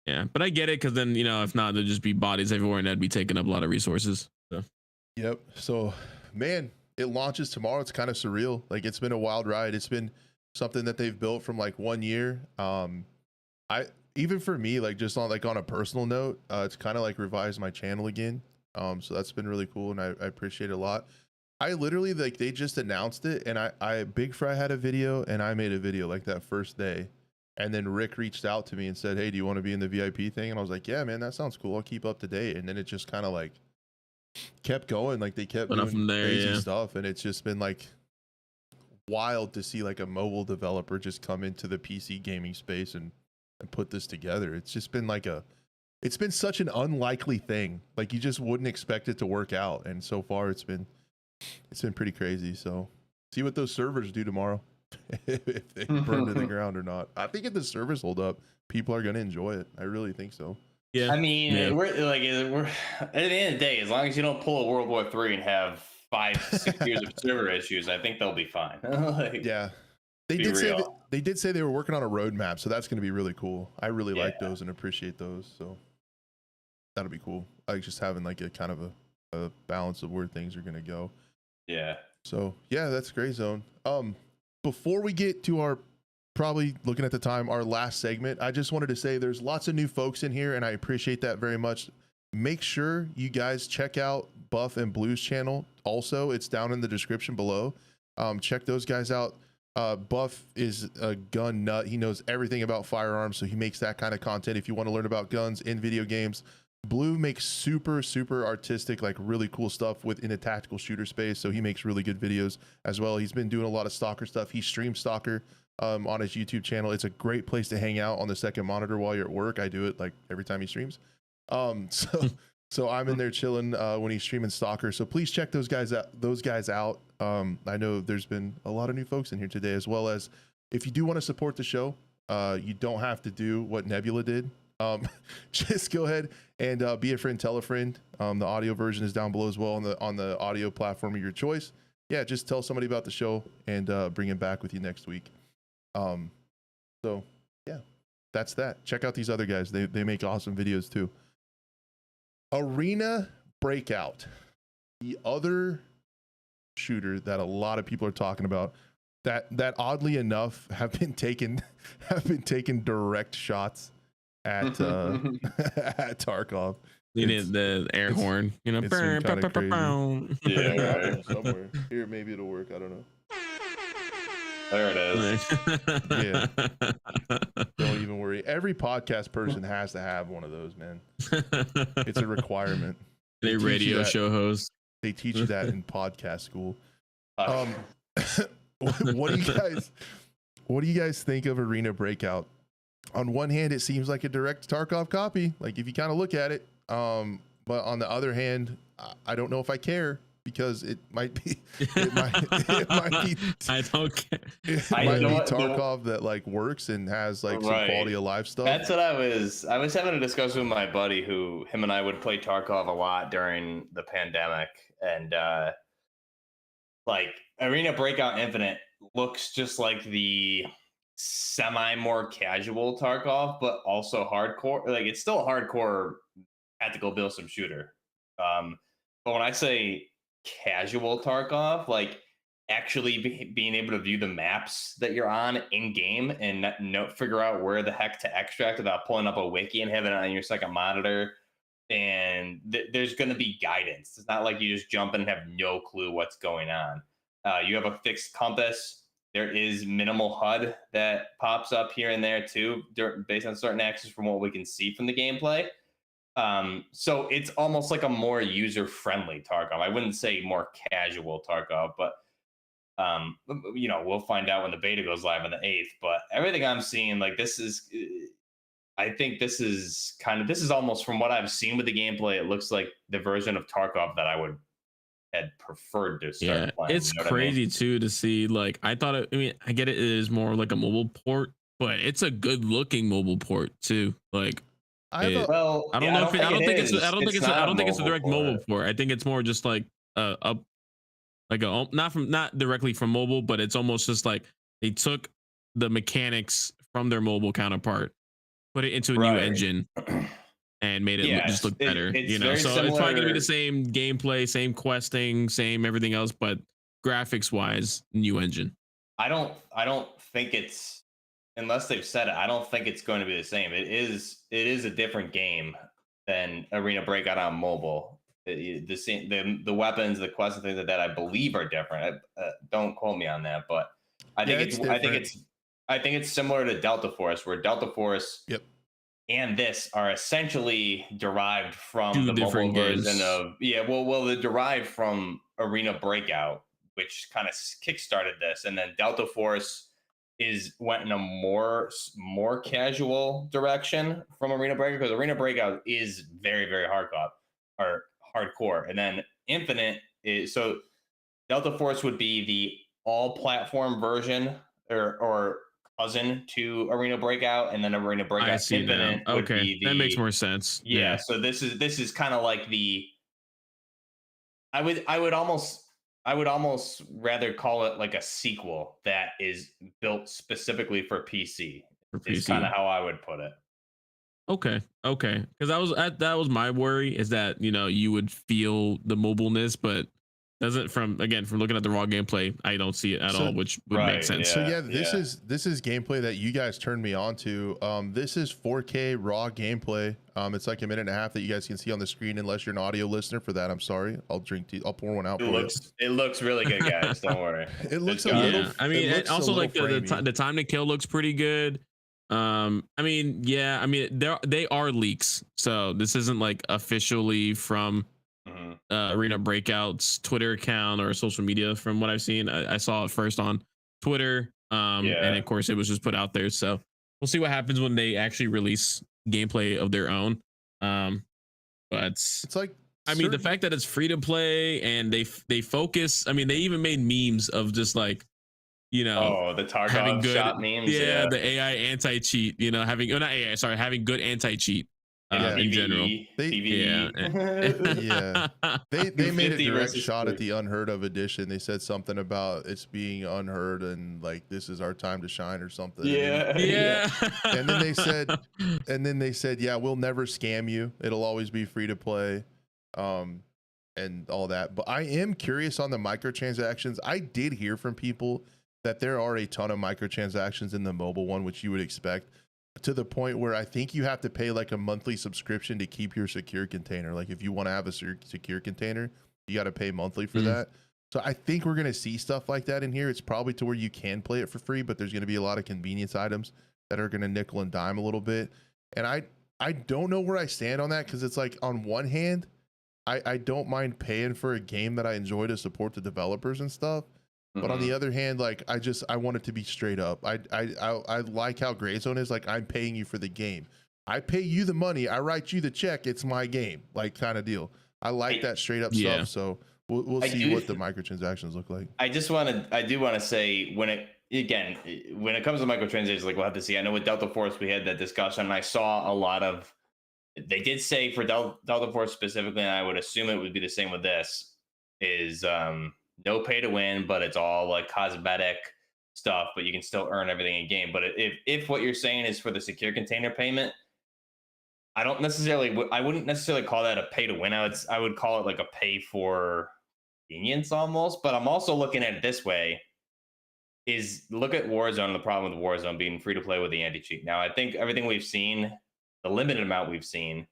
Speaker 2: yeah. But I get it because then if not, there'd just be bodies everywhere and that'd be taking up a lot of resources. So
Speaker 1: Yep. So, man, it launches tomorrow. It's kind of surreal. Like, it's been a wild ride. It's been something that they've built from like 1 year. I even for me, like just on a personal note, it's kind of like revised my channel again. So that's been really cool, and I appreciate it a lot. I literally like they just announced it, and I Big Fry had a video, and I made a video like that first day, and then Rick reached out to me and said, "Hey, do you want to be in the VIP thing?" And I was like, "Yeah, man, that sounds cool. I'll keep up to date." And then it just kind of like kept going. Like they kept
Speaker 2: Went up
Speaker 1: doing
Speaker 2: from there,
Speaker 1: crazy
Speaker 2: yeah.
Speaker 1: stuff, and it's just been like wild to see like a mobile developer just come into the PC gaming space and put this together. It's just been like it's been such an unlikely thing. Like you just wouldn't expect it to work out, and so far it's been pretty crazy. So see what those servers do tomorrow, if they burn to the ground or not. I think if the servers hold up, people are going to enjoy it. I really think so.
Speaker 2: yeah,
Speaker 3: I mean,
Speaker 2: yeah.
Speaker 3: we're at the end of the day, as long as you don't pull a World War III and have 5-6 years of server issues, I think they'll be fine. Like,
Speaker 1: Yeah. They
Speaker 3: Be
Speaker 1: did say
Speaker 3: real.
Speaker 1: they were working on a roadmap, so that's going to be really cool. I really like
Speaker 3: Yeah.
Speaker 1: those and appreciate those. So that'll be cool. Like just having like a kind of a balance of where things are going to go.
Speaker 3: yeah.
Speaker 1: So yeah, that's Gray Zone. Before we get to our, probably looking at the time, our last segment, I just wanted to say there's lots of new folks in here, and I appreciate that very much. Make sure you guys check out Buff and Blue's channel. Also, it's down in the description below. Check those guys out. Buff is a gun nut. He knows everything about firearms, so he makes that kind of content if you want to learn about guns in video games. Blue makes super artistic, like really cool stuff within a tactical shooter space, so he makes really good videos as well. He's been doing a lot of Stalker stuff. He streams Stalker on his YouTube channel. It's a great place to hang out on the second monitor while you're at work. I do it like every time he streams. So I'm in there chilling when he's streaming Stalker. So please check those guys out. I know there's been a lot of new folks in here today, as well as if you do want to support the show, you don't have to do what Nebula did. Just go ahead and be a friend, tell a friend. The audio version is down below as well on the audio platform of your choice. Yeah, just tell somebody about the show and bring it back with you next week. So yeah, that's that. Check out these other guys. They make awesome videos too. Arena Breakout, the other shooter that a lot of people are talking about, that oddly enough have been taking direct shots at at Tarkov.
Speaker 2: You need the air horn, you know.
Speaker 1: it's been kinda crazy.
Speaker 3: Yeah, right.
Speaker 1: Somewhere here, maybe it'll work. I don't know.
Speaker 3: There it is.
Speaker 1: Yeah. Don't even worry. Every podcast person has to have one of those, man. It's a requirement.
Speaker 2: A
Speaker 1: teach you
Speaker 2: radio
Speaker 1: that.
Speaker 2: show host.
Speaker 1: They teach you that in podcast school.
Speaker 3: Uh,
Speaker 1: What do you guys think of Arena Breakout? On one hand, it seems like a direct Tarkov copy, like if you kind of look at it. But on the other hand, I don't know if I care, because it might be
Speaker 2: I don't care.
Speaker 1: it
Speaker 3: I
Speaker 1: might be
Speaker 3: know what-
Speaker 1: Tarkov that like works and has like some
Speaker 3: Right.
Speaker 1: quality of life stuff.
Speaker 3: That's what I was having a discussion with my buddy, who him and I would play Tarkov a lot during the pandemic, and like Arena Breakout Infinite looks just like the semi more casual Tarkov, but also hardcore. Like it's still a hardcore tactical build sim shooter. But when I say casual Tarkov, like actually being able to view the maps that you're on in game and figure out where the heck to extract without pulling up a wiki and having it on your second monitor. And there's going to be guidance. It's not like you just jump in and have no clue what's going on. You have a fixed compass. There is minimal HUD that pops up here and there too, based on certain axes from what we can see from the gameplay. So it's almost like a more user-friendly Tarkov. I wouldn't say more casual Tarkov, but We'll find out when the beta goes live on the 8th. But everything I'm seeing, like this is, I think this is almost from what I've seen with the gameplay. It looks like the version of Tarkov that I would had preferred to start playing.
Speaker 2: It's
Speaker 3: you know what I mean?
Speaker 2: crazy too to see. Like I thought I mean, I get it is more like a mobile port, but it's a good looking mobile port too. Like
Speaker 1: I have
Speaker 3: Well,
Speaker 2: I don't
Speaker 3: yeah,
Speaker 2: know if I don't think it's
Speaker 3: is.
Speaker 2: I don't think it's
Speaker 3: not
Speaker 2: I don't think it's a
Speaker 3: mobile
Speaker 2: direct
Speaker 3: port.
Speaker 2: mobile port. I think it's more just like not directly from mobile, but it's almost just like they took the mechanics from their mobile counterpart, put it into a new
Speaker 3: Right.
Speaker 2: engine, and made it
Speaker 3: Yeah,
Speaker 2: just look better.
Speaker 3: it's
Speaker 2: You know,
Speaker 3: very
Speaker 2: so it's probably gonna be the
Speaker 3: similar.
Speaker 2: same gameplay, same questing, same everything else, but graphics wise, new engine.
Speaker 3: I don't think it's, unless they've said it, I don't think it's going to be the same. It is a different game than Arena Breakout on mobile. The weapons, the quests, and things like that, I believe are different. Don't quote me on that, but I think I think it's similar to Delta Force, where Delta Force
Speaker 1: Yep.
Speaker 3: and this are essentially derived from
Speaker 2: Two
Speaker 3: the mobile
Speaker 2: different
Speaker 3: version
Speaker 2: games.
Speaker 3: of they're derived from Arena Breakout, which kind of kickstarted this, and then Delta Force went in a more casual direction from Arena Breakout, because Arena Breakout is very, very hardcore, and then Infinite is, so Delta Force would be the all platform version, or cousin to Arena Breakout, and then Arena
Speaker 2: I
Speaker 3: Breakout
Speaker 2: see now.
Speaker 3: Infinite would
Speaker 2: Okay,
Speaker 3: be
Speaker 2: that makes
Speaker 3: the,
Speaker 2: more sense.
Speaker 3: yeah. So this is kind of like the, I would almost rather call it like a sequel that is built specifically for PC.
Speaker 2: For
Speaker 3: Is kind
Speaker 2: PC.
Speaker 3: of how I would put it.
Speaker 2: Okay, because that was my worry, is that you would feel the mobileness, but doesn't from looking at the raw gameplay, I don't see it at all, which would make sense.
Speaker 1: So
Speaker 3: Yeah,
Speaker 1: this is gameplay that you guys turned me on to. This is 4K raw gameplay. It's like a minute and a half that you guys can see on the screen. Unless you're an audio listener, for that, I'm sorry. I'll pour one out.
Speaker 3: It looks really good, guys. Don't worry.
Speaker 1: It looks a
Speaker 3: It's
Speaker 1: little.
Speaker 2: Yeah, I mean,
Speaker 1: it looks
Speaker 2: also
Speaker 1: a
Speaker 2: like
Speaker 1: little
Speaker 2: the time to kill looks pretty good. I mean, yeah, I mean they are leaks, so this isn't like officially from Arena Breakout's Twitter account or social media. From what I've seen, I saw it first on Twitter, and of course it was just put out there. So we'll see what happens when they actually release gameplay of their own. But
Speaker 1: it's like,
Speaker 2: I mean, the fact that it's free to play and they focus. I mean, they even made memes of just like,
Speaker 3: the Tarkov shot memes.
Speaker 2: Yeah, the AI anti cheat. Having not AI, sorry, having good anti cheat. In general,
Speaker 1: they made a direct shot at the Unheard of edition. They said something about it's being unheard and like this is our time to shine or something.
Speaker 2: Yeah.
Speaker 1: And then they said, yeah, we'll never scam you. It'll always be free to play, and all that. But I am curious on the microtransactions. I did hear from people that there are a ton of microtransactions in the mobile one, which you would expect, to the point where I think you have to pay like a monthly subscription to keep your secure container. Like if you want to have a secure container, you got to pay monthly for that. So I think we're going to see stuff like that in here. It's probably to where you can play it for free, but there's going to be a lot of convenience items that are going to nickel and dime a little bit. And I don't know where I stand on that, because it's like, on one hand, I don't mind paying for a game that I enjoy to support the developers and stuff. But on the other hand, like I want it to be straight up. I like how Grayzone is like, I'm paying you for the game. I pay you the money. I write you the check. It's my game, like kind of deal. I like that straight up stuff. So we'll see what the microtransactions look like.
Speaker 3: I do want to say, when it comes to microtransactions, like we'll have to see. I know with Delta Force we had that discussion, and I saw a lot of. They did say for Delta Force specifically, and I would assume it would be the same with this. Is no pay to win, but it's all like cosmetic stuff, but you can still earn everything in game. But if what you're saying is for the secure container payment, I wouldn't necessarily call that a pay to win. I would call it like a pay for convenience almost. But I'm also looking at it this way: is look at Warzone. The problem with Warzone being free to play with the anti cheat. Now I think everything we've seen, the limited amount we've seen,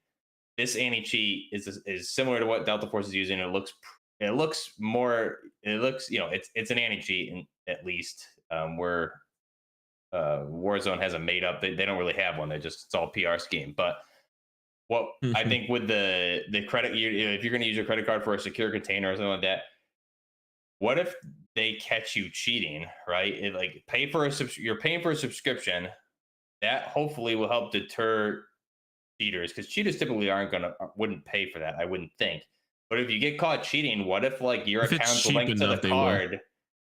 Speaker 3: this anti cheat is similar to what Delta Force is using. It looks it's an anti cheat, at least where Warzone has a made up. They don't really have one. It's all PR scheme. But what I think with the credit, if you're going to use your credit card for a secure container or something like that, what if they catch you cheating, right? Like pay for you're paying for a subscription that hopefully will help deter cheaters, because cheaters typically wouldn't pay for that, I wouldn't think. But if you get caught cheating, what if like
Speaker 2: If it's cheap enough, they will.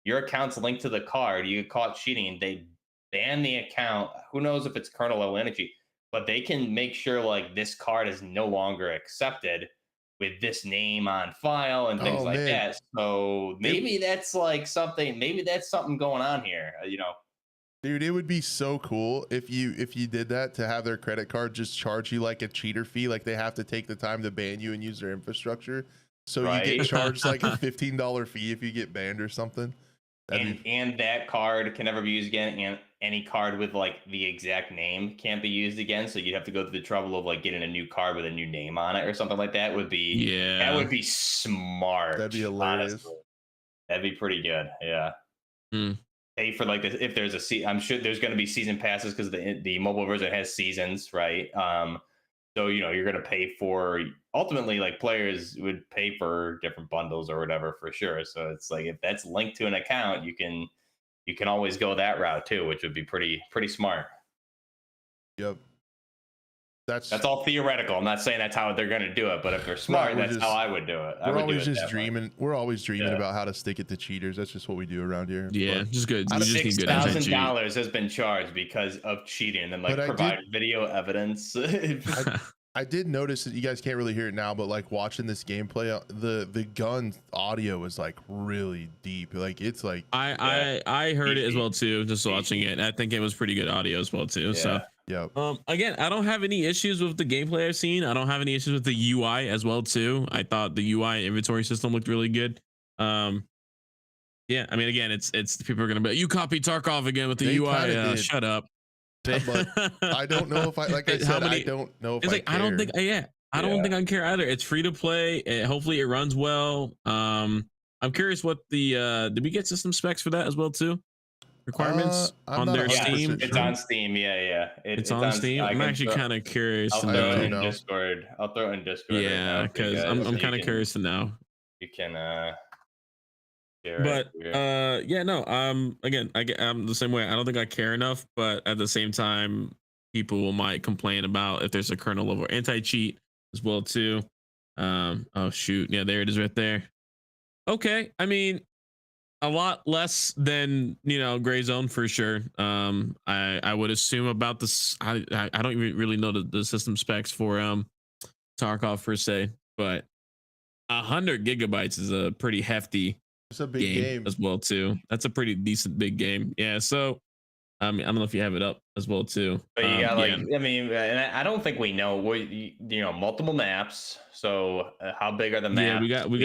Speaker 3: your account's linked to the card, you get caught cheating, they ban the account. Who knows if it's kernel low energy, but they can make sure like this card is no longer accepted with this name on file and things
Speaker 1: Oh
Speaker 3: like
Speaker 1: man,
Speaker 3: that. So maybe that's like something. Maybe that's something going on here.
Speaker 1: dude, it would be so cool if you did that, to have their credit card just charge you like a cheater fee, like they have to take the time to ban you and use their infrastructure. So you get
Speaker 3: Right.
Speaker 1: charged like a $15 fee if you get banned or something.
Speaker 3: And that card can never be used again, and any card with like the exact name can't be used again, so you'd have to go through the trouble of like getting a new card with a new name on it or something like that. That would be smart.
Speaker 1: That'd be hilarious.
Speaker 3: Honestly. That'd be pretty good. Yeah.
Speaker 2: Hmm.
Speaker 3: Pay for like this if there's I'm sure there's going to be season passes, because the mobile version has seasons, right? So you're going to pay for, ultimately, like players would pay for different bundles or whatever for sure. So it's like if that's linked to an account, you can always go that route too, which would be pretty smart.
Speaker 1: Yep.
Speaker 3: That's all theoretical. I'm not saying that's how they're going to do it, but if they're smart, that's how I would do it.
Speaker 1: We're always just dreaming. We're always dreaming about how to stick it to cheaters. That's just what we do around here.
Speaker 2: Yeah, just good.
Speaker 3: $6,000 has been charged because of cheating, and like provide video evidence.
Speaker 1: I did notice that you guys can't really hear it now, but like watching this gameplay, the gun audio is like really deep. Like it's like
Speaker 2: I heard it as well too, just watching it. I think it was pretty good audio as well too. Yeah. So
Speaker 1: yeah.
Speaker 2: Again, I don't have any issues with the gameplay I've seen. I don't have any issues with the UI as well too. I thought the UI inventory system looked really good. Yeah, I mean, again, it's people are gonna be, you copied Tarkov again with the UI. Shut up.
Speaker 1: But I don't know if I I don't know if
Speaker 2: it's like I don't think I don't think I care either. It's free to play. Hopefully it runs well. I'm curious what the did we get system specs for that as well too? Requirements on their Steam.
Speaker 3: It's on Steam. Yeah.
Speaker 2: It's on Steam. I'm actually kind of curious to know.
Speaker 3: I'll throw it in Discord.
Speaker 2: Yeah, because I'm kind of curious to know.
Speaker 3: You can
Speaker 2: but yeah, no, again, I'm the same way. I don't think I care enough, but at the same time, people might complain about if there's a kernel level anti-cheat as well too. Oh shoot, yeah, there it is right there. Okay, I mean, a lot less than gray zone for sure. I would assume about this. I don't even really know the system specs for Tarkov per se, but 100 gigabytes is a pretty hefty.
Speaker 1: It's a big game
Speaker 2: as well too. That's a pretty decent big game. Yeah. So I mean, I don't know if you have it up as well too.
Speaker 3: But I mean, and I don't think we know multiple maps. So how big are the maps?
Speaker 2: Yeah, we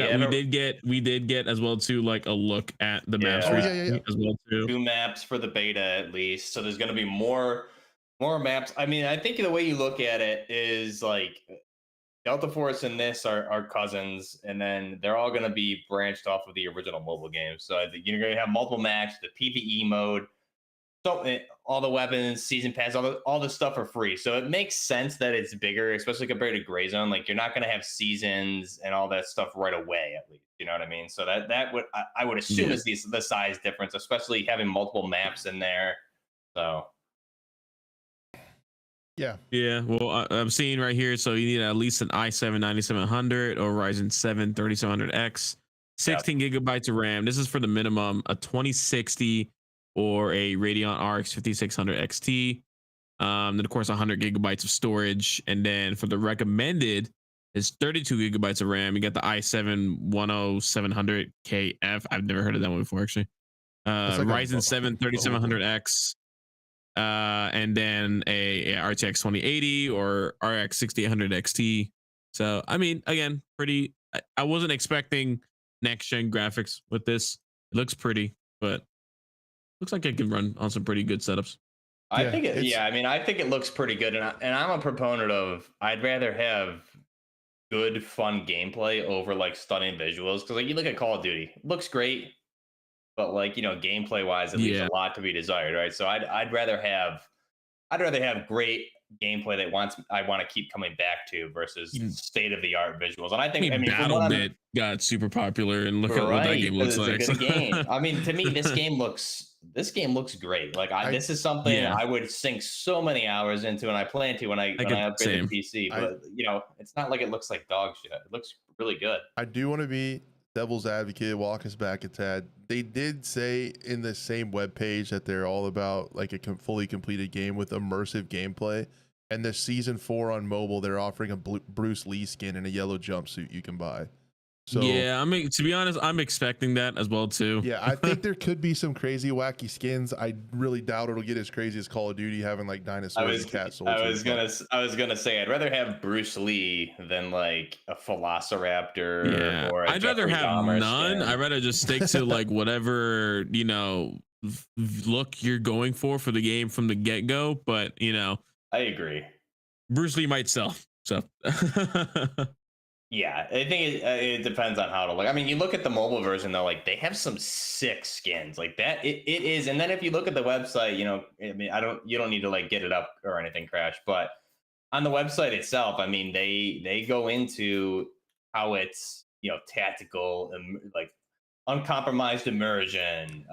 Speaker 2: did get as well too, like a look at the maps as well too.
Speaker 3: 2 maps for the beta at least. So there's going to be more maps. I mean, I think the way you look at it is like Delta Force and this are cousins, and then they're all going to be branched off of the original mobile game. So I think you're going to have multiple maps, the PvE mode, so all the weapons, season pass, all the stuff are free. So it makes sense that it's bigger, especially compared to Gray Zone. Like you're not going to have seasons and all that stuff right away, at least. You know what I mean? So that would I would assume is the size difference, especially having multiple maps in there. So.
Speaker 2: Yeah. Well, I'm seeing right here. So you need at least an i7 9700 or Ryzen 7 3700X, 16 gigabytes of RAM. This is for the minimum, a 2060 or a Radeon RX 5600 XT. Then of course 100 gigabytes of storage, and then for the recommended is 32 gigabytes of RAM. You got the i7 10700KF. I've never heard of that one before actually. Ryzen 7 3700X. And then a RTX 2080 or RX 6800 XT. So I mean, again, pretty. I wasn't expecting next gen graphics with this. It looks pretty, but looks like it can run on some pretty good setups.
Speaker 3: I think I mean, I think it looks pretty good, and I'm a proponent of. I'd rather have good, fun gameplay over like stunning visuals, because like you look at Call of Duty, it looks great. But like, gameplay wise, it leaves a lot to be desired, right? So I'd rather have great gameplay that I want to keep coming back to versus
Speaker 2: Mm.
Speaker 3: state of the art visuals. And I think,
Speaker 2: I mean,
Speaker 3: from what I'm
Speaker 2: BattleBit got super popular, and look at what that
Speaker 3: right,
Speaker 2: game
Speaker 3: because
Speaker 2: looks
Speaker 3: it's a
Speaker 2: like.
Speaker 3: good game. I mean, to me, this game looks great. Like this is something
Speaker 2: Yeah.
Speaker 3: I would sink so many hours into, and I plan to when I upgrade the PC. But it's not like it looks like dog shit. It looks really good.
Speaker 1: I do want to be devil's advocate, walk us back a tad. They did say in the same webpage that they're all about like a fully completed game with immersive gameplay. And the season 4 on mobile, they're offering a Bruce Lee skin and a yellow jumpsuit you can buy. So
Speaker 2: yeah, I mean, to be honest, I'm expecting that as well too.
Speaker 1: yeah, I think there could be some crazy wacky skins. I really doubt it'll get as crazy as Call of Duty having like dinosaurs and cat swords.
Speaker 3: I was gonna say I'd rather have Bruce Lee than like a Velociraptor or a
Speaker 2: I'd rather
Speaker 3: Jeffrey
Speaker 2: have
Speaker 3: Dahmer
Speaker 2: none.
Speaker 3: skin.
Speaker 2: I'd rather just stick to like whatever, look you're going for the game from the get-go. But
Speaker 3: I agree.
Speaker 2: Bruce Lee might sell. So
Speaker 3: yeah, I think it depends on how to look. I mean, you look at the mobile version though, like they have some sick skins like that. It is, and then if you look at the website, I mean, you don't need to like get it up or anything, Crash, but on the website itself, I mean, they go into how it's tactical and like uncompromised immersion,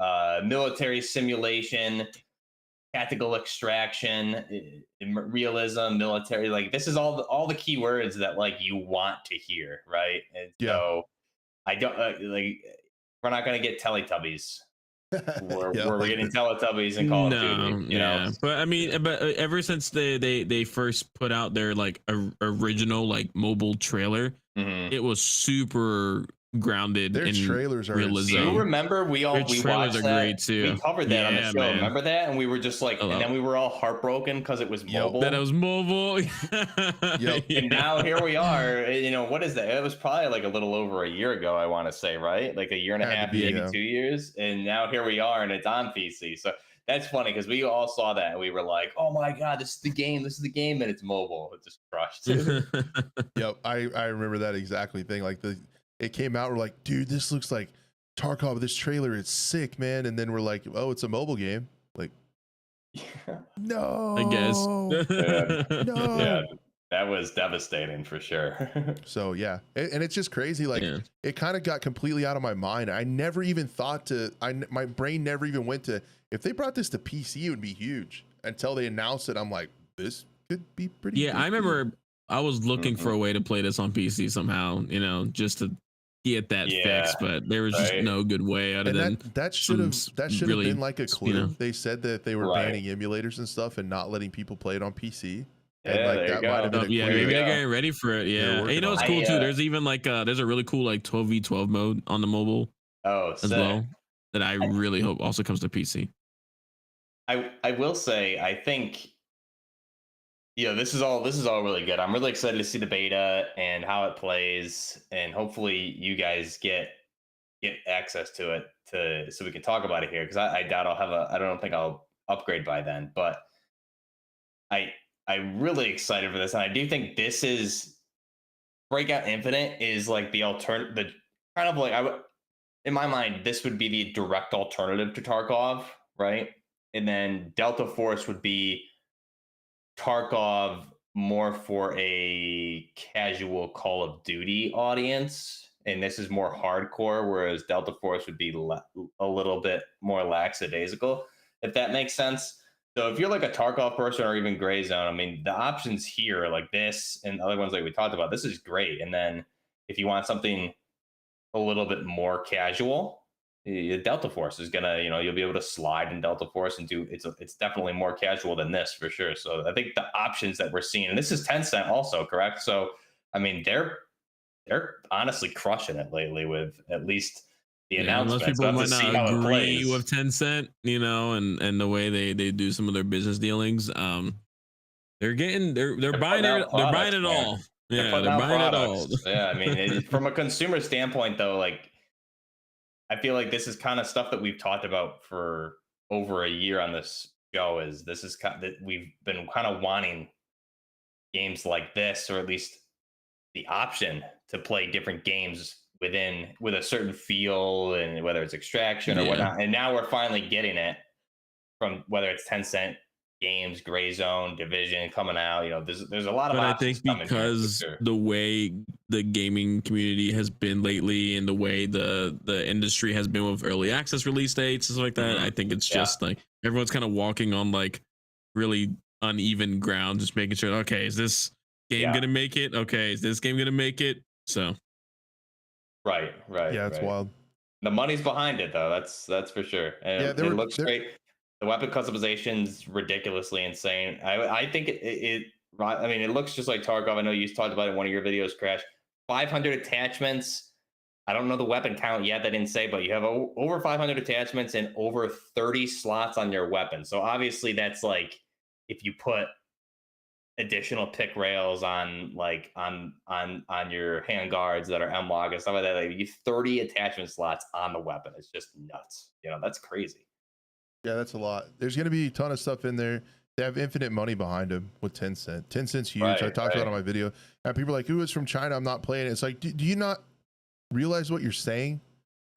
Speaker 3: military simulation, tactical extraction, realism, military. Like this is all the keywords that like you want to hear, right? And so I don't like. We're not gonna get Teletubbies. We're getting Teletubbies and Call of Duty.
Speaker 2: But I mean, but ever since they first put out their like original like mobile trailer, it was super grounded.
Speaker 1: Their
Speaker 2: in
Speaker 1: trailers are
Speaker 3: Do
Speaker 2: realism.
Speaker 3: you remember we watched that?
Speaker 2: Great too.
Speaker 3: We covered that on the show.
Speaker 2: Man.
Speaker 3: Remember that? And we were just like, and then we were all heartbroken because it was mobile.
Speaker 2: That it was mobile.
Speaker 3: And now here we are. What is that? It was probably like a little over a year ago, I want to say, right? Like a year and a half, maybe 2 years. And now here we are, and it's on PC. So that's funny because we all saw that and we were like, oh my God, this is the game. This is the game. And it's mobile. It just crushed.
Speaker 1: Yep. I remember that exactly thing. Like it came out, we're like, dude, this looks like Tarkov. This trailer is sick, man. And then we're like, oh, it's a mobile game. Like, no,
Speaker 2: I guess.
Speaker 1: No.
Speaker 3: Yeah, that was devastating for sure.
Speaker 1: So yeah, and it's just crazy. Like it kind of got completely out of my mind. I never even thought my brain never even went to, if they brought this to PC, it would be huge. Until they announced it, I'm like, this could be pretty.
Speaker 2: Yeah, I remember I was looking for a way to play this on PC somehow, just to get that fixed, but there was just no good way other than
Speaker 1: that should have really been like a clue. They said that they were banning emulators and stuff and not letting people play it on PC. And like that might have been
Speaker 2: maybe they're getting ready for it. Yeah. Hey, it's cool too. There's even like there's a really cool like 12v12 mode on the mobile as well that I really hope also comes to PC.
Speaker 3: I will say, I think this is all really good. I'm really excited to see the beta and how it plays, and hopefully you guys get access to it so we can talk about it here, because I doubt I don't think I'll upgrade by then, but I'm really excited for this, and I do think this is Breakout Infinite is like the alternative, kind of like in my mind this would be the direct alternative to Tarkov, right? And then Delta Force would be Tarkov more for a casual Call of Duty audience, and this is more hardcore, whereas Delta Force would be a little bit more lackadaisical, if that makes sense. So if you're like a Tarkov person or even Gray Zone, I mean, the options here, like this and other ones like we talked about, this is great. And then if you want something a little bit more casual, Delta Force is gonna, you'll be able to slide in Delta Force and do it's definitely more casual than this for sure. So I think the options that we're seeing, and this is Tencent also, correct? So I mean, they're honestly crushing it lately with at least the announcements.
Speaker 2: Most people might not agree with Tencent, and the way they do some of their business dealings. They're buying it. They're buying it all. Yeah, they're buying it all.
Speaker 3: Yeah, I mean, from a consumer standpoint, though, like, I feel like this is kind of stuff that we've talked about for over a year on this show. That we've been kind of wanting games like this, or at least the option to play different games with a certain feel, and whether it's extraction or whatnot. And now we're finally getting it from, whether it's Tencent games, Gray Zone, Division coming out. You know, there's a lot of
Speaker 2: But I
Speaker 3: options
Speaker 2: think
Speaker 3: coming here, for
Speaker 2: because
Speaker 3: sure.
Speaker 2: the way the gaming community has been lately and the way the industry has been with early access release dates and stuff like that, I think it's
Speaker 3: Yeah.
Speaker 2: just like everyone's kind of walking on like really uneven ground, just making sure, okay, is this game gonna make it? Okay, is this game gonna make it? So
Speaker 3: Right.
Speaker 1: Yeah, it's wild.
Speaker 3: The money's behind it, though. That's for sure. And
Speaker 1: Yeah,
Speaker 3: it looks great. The weapon customization's ridiculously insane. I think I mean, it looks just like Tarkov. I know you talked about it in one of your videos, Crash. 500 attachments. I don't know the weapon count yet. They didn't say, but you have over 500 attachments and over 30 slots on your weapon. So obviously, that's like if you put additional pick rails on like on your hand guards that are M-Log and stuff like that. Like you 30 attachment slots on the weapon. It's just nuts. You know, that's crazy.
Speaker 1: Yeah, that's a lot. There's going to be a ton of stuff in there. They have infinite money behind them with Tencent. Tencent's huge. I talked about it on my video. And people are like, "Ooh, it's from China. I'm not playing it." It's like, do you not realize what you're saying?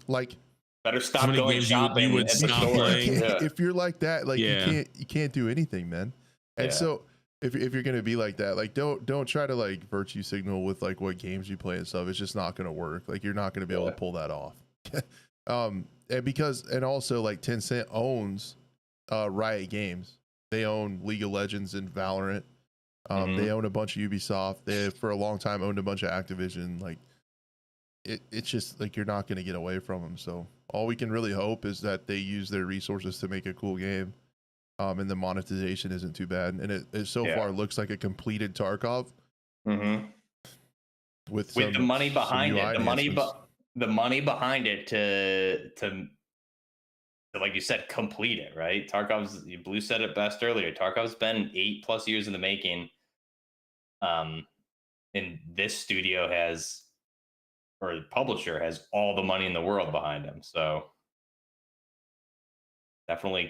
Speaker 1: Like,
Speaker 3: better stop going shopping.
Speaker 2: You would stop playing.
Speaker 1: If you're like that, like you can't do anything, man. And so if you're gonna be like that, like don't try to like virtue signal with like what games you play and stuff. It's just not gonna work. Like you're not gonna be able to pull that off. And also like Tencent owns Riot Games. They own League of Legends and Valorant. They own a bunch of Ubisoft. They for a long time owned a bunch of Activision. Like it's just like you're not gonna get away from them. So all we can really hope is that they use their resources to make a cool game. And the monetization isn't too bad, and it so far looks like a completed Tarkov. With
Speaker 3: the money behind it, the money behind it to like you said, complete it, right? Blue said it best earlier. Tarkov's been 8+ years in the making. And this studio or the publisher has all the money in the world behind them, so definitely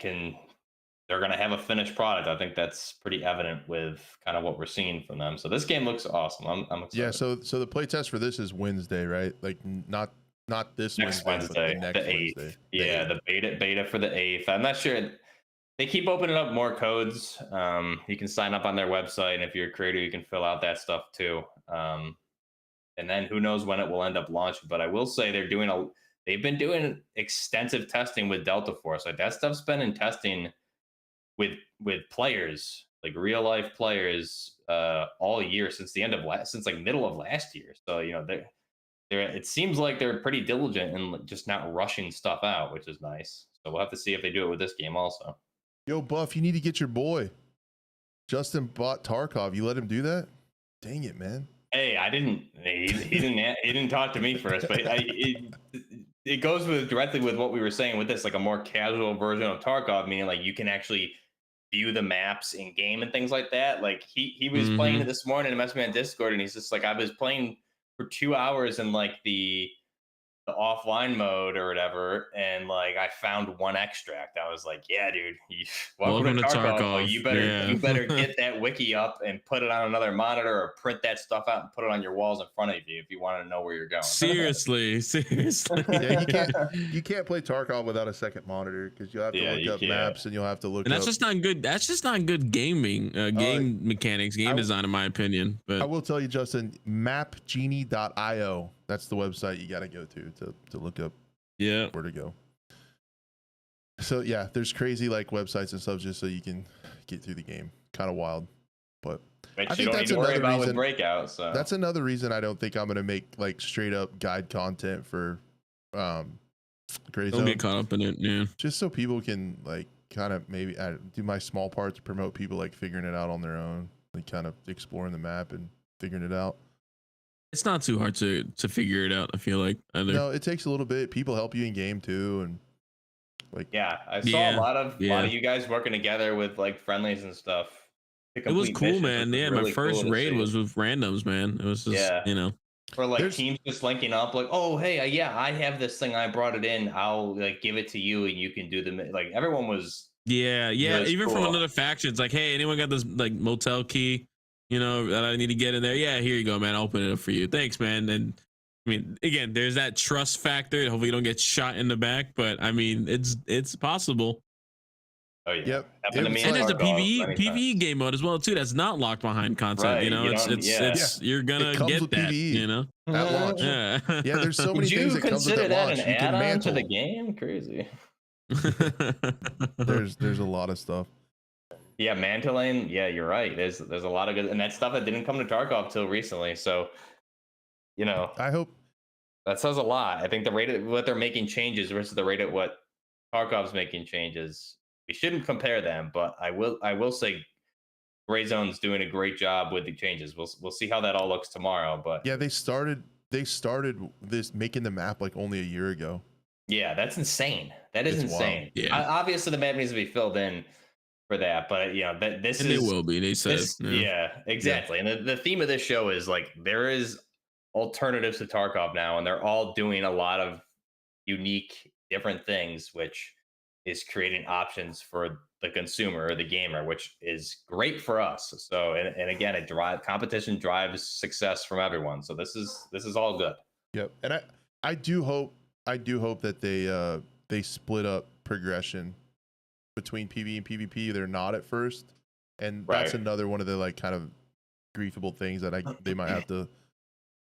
Speaker 3: they're going to have a finished product. I think that's pretty evident with kind of what we're seeing from them. So this game looks awesome. I'm excited.
Speaker 1: Yeah. So the play test for this is Wednesday, right? Like not this
Speaker 3: next
Speaker 1: Wednesday, but the next
Speaker 3: 8th.
Speaker 1: Wednesday.
Speaker 3: The beta for the 8th. I'm not sure. They keep opening up more codes. You can sign up on their website, and if you're a creator, you can fill out that stuff too. And then who knows when it will end up launching. But I will say they've been doing extensive testing with Delta Force. Like that stuff's been in testing with players, like real life players, all year since middle of last year. So you know it seems like they're pretty diligent and just not rushing stuff out, which is nice. So we'll have to see if they do it with this game also.
Speaker 1: Yo, Buff, you need to get your boy Justin bought Tarkov. You let him do that? Dang it, man.
Speaker 3: Hey, I didn't. He didn't talk to me first, but it goes directly with what we were saying with this, like a more casual version of Tarkov, meaning like you can actually view the maps in game and things like that. Like he was playing it this morning and messaged me on Discord, and he's just like, I was playing for 2 hours in like the offline mode or whatever, and like I found one extract. I was like, yeah, dude, welcome to Tarkov. You better get that wiki up and put it on another monitor or print that stuff out and put it on your walls in front of you if you want to know where you're going.
Speaker 2: Seriously.
Speaker 1: Yeah, you can't play Tarkov without a second monitor because you'll have to look up maps and you'll have to look.
Speaker 2: And that's just not good. That's just not good gaming, game mechanics, game design, in my opinion. But
Speaker 1: I will tell you, Justin, mapgenie.io. That's the website you got to go to look up where to go. So yeah, there's crazy like websites and stuff just so you can get through the game. Kind of wild, but
Speaker 3: I think that's another reason with Breakout. So
Speaker 1: that's another reason I don't think I'm gonna make like straight up guide content for Gray Zone.
Speaker 2: Don't get caught up in it, yeah.
Speaker 1: Just so people can like kind of maybe do my small part to promote people like figuring it out on their own, like kind of exploring the map and figuring it out.
Speaker 2: It's not too hard to figure it out, I feel like, either.
Speaker 1: No, it takes a little bit. People help you in game too, and like
Speaker 3: I saw a lot of you guys working together with like friendlies and stuff.
Speaker 2: It was cool, man. Yeah, really my first raid was with randoms, man. It was just you know,
Speaker 3: or like teams just linking up, like, oh hey, I have this thing, I brought it in, I'll like give it to you and you can do the like. Everyone was
Speaker 2: even from another faction. It's like, hey, anyone got this like motel key? You know, that I need to get in there. Yeah, here you go, man. I'll open it up for you. Thanks, man. And I mean, again, there's that trust factor. Hopefully you don't get shot in the back, but I mean, it's possible.
Speaker 3: Oh yeah.
Speaker 1: Yep.
Speaker 3: Happened to me
Speaker 2: And
Speaker 3: in
Speaker 2: there's a
Speaker 3: Tarkov many
Speaker 2: PVE
Speaker 3: times.
Speaker 2: game mode as well too. That's not locked behind content.
Speaker 3: Right,
Speaker 2: You know,
Speaker 3: you
Speaker 2: it's
Speaker 3: don't- yeah.
Speaker 2: it's you're gonna
Speaker 1: It comes
Speaker 2: get
Speaker 1: with
Speaker 2: that.
Speaker 1: PvE.
Speaker 2: You know,
Speaker 1: At launch.
Speaker 2: yeah.
Speaker 1: Yeah, there's so many
Speaker 3: Would
Speaker 1: things
Speaker 3: you
Speaker 1: that comes with
Speaker 3: consider
Speaker 1: that
Speaker 3: that
Speaker 1: launch.
Speaker 3: an
Speaker 1: You can
Speaker 3: add-on to
Speaker 1: mantle.
Speaker 3: the game? Crazy.
Speaker 1: There's a lot of stuff.
Speaker 3: Yeah, mantling. Yeah, you're right. There's a lot of good, and that stuff that didn't come to Tarkov till recently. So, you know,
Speaker 1: I hope.
Speaker 3: that says a lot. I think the rate at what they're making changes versus the rate at what Tarkov's making changes. We shouldn't compare them, but I will say Gray Zone's doing a great job with the changes. We'll see how that all looks tomorrow. But
Speaker 1: Yeah, they started this making the map like only a year ago.
Speaker 3: yeah, that's insane. That is
Speaker 1: It's wild.
Speaker 3: insane.
Speaker 2: Yeah.
Speaker 3: Obviously the map needs to be filled in for that, but you know that this
Speaker 2: And
Speaker 3: is
Speaker 2: they will be. They said,
Speaker 3: this, yeah, exactly. And the theme of this show is like there is alternatives to Tarkov now, and they're all doing a lot of unique, different things, which is creating options for the consumer or the gamer, which is great for us. So, and again, competition drives success from everyone. So this is all good.
Speaker 1: Yep. And I do hope that they split up progression between PvE and PvP. They're not at first, and that's
Speaker 3: Right.
Speaker 1: another one of the like kind of griefable things that they might have to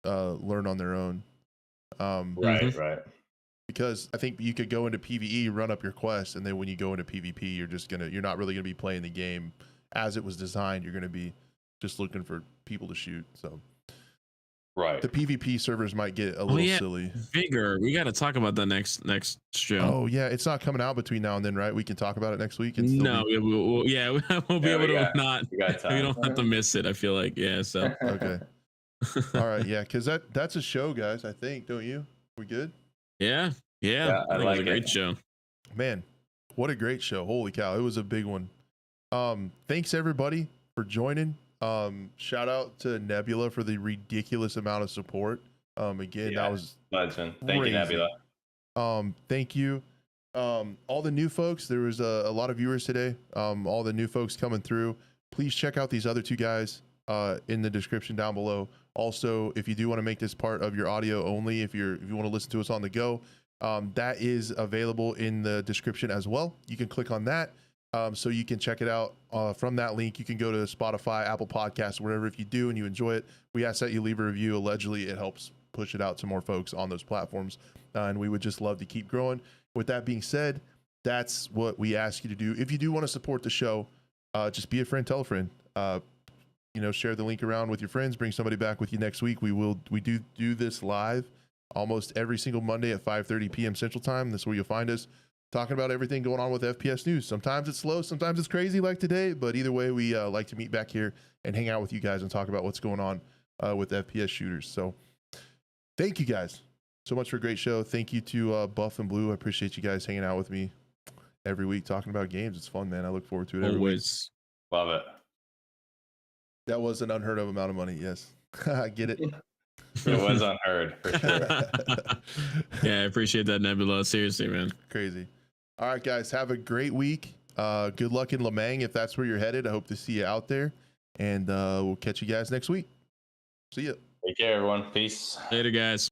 Speaker 1: learn on their own.
Speaker 3: Right.
Speaker 1: Because I think you could go into PvE, run up your quest, and then when you go into PvP, you're not really gonna be playing the game as it was designed. You're gonna be just looking for people to shoot. So
Speaker 3: Right.
Speaker 1: the PvP servers might get a little silly.
Speaker 2: Vigor. We got to talk about that next show.
Speaker 1: Oh yeah, it's not coming out between now and then, right? We can talk about it next week. And
Speaker 2: No, we'll be
Speaker 3: Yeah,
Speaker 2: able
Speaker 3: we
Speaker 2: to
Speaker 3: got-
Speaker 2: not.
Speaker 3: we got
Speaker 2: We
Speaker 3: time.
Speaker 2: don't have to miss it. I feel like, yeah. So
Speaker 1: Okay. All right, yeah, because that's a show, guys. I think, don't you? We good?
Speaker 2: yeah.
Speaker 3: Yeah, I
Speaker 2: I think it was
Speaker 3: like
Speaker 2: a great
Speaker 3: it.
Speaker 2: show.
Speaker 1: Man, what a great show! Holy cow, it was a big one. Thanks everybody for joining. Shout out to Nebula for the ridiculous amount of support. Again,
Speaker 3: Yeah.
Speaker 1: that was
Speaker 3: Legend. Thank
Speaker 1: crazy.
Speaker 3: you, Nebula.
Speaker 1: Thank you. All the new folks, there was a lot of viewers today. All the new folks coming through. Please check out these other two guys in the description down below. Also, if you do want to make this part of your audio only, if you want to listen to us on the go, that is available in the description as well. You can click on that. So you can check it out from that link. You can go to Spotify, Apple Podcasts, wherever. If you do and you enjoy it, we ask that you leave a review. Allegedly, it helps push it out to more folks on those platforms. And we would just love to keep growing. With that being said, that's what we ask you to do. If you do want to support the show, just be a friend, tell a friend. Share the link around with your friends. Bring somebody back with you next week. We do this live almost every single Monday at 5:30 p.m. Central Time. That's where you'll find us talking about everything going on with FPS news. Sometimes it's slow, sometimes it's crazy like today, but either way, we like to meet back here and hang out with you guys and talk about what's going on with FPS shooters. So thank you guys so much for a great show. Thank you to Buff and Blue. I appreciate you guys hanging out with me every week talking about games. It's fun, man. I look forward to it every week.
Speaker 2: Always.
Speaker 3: Love it.
Speaker 1: That was an unheard of amount of money. Yes. I get it.
Speaker 3: It was unheard for sure.
Speaker 2: Yeah, I appreciate that, Nebula. Seriously, man.
Speaker 1: Crazy. All right, guys, have a great week. Good luck in Lemang if that's where you're headed. I hope to see you out there, and we'll catch you guys next week. See ya.
Speaker 3: Take care, everyone. Peace.
Speaker 2: Later, guys.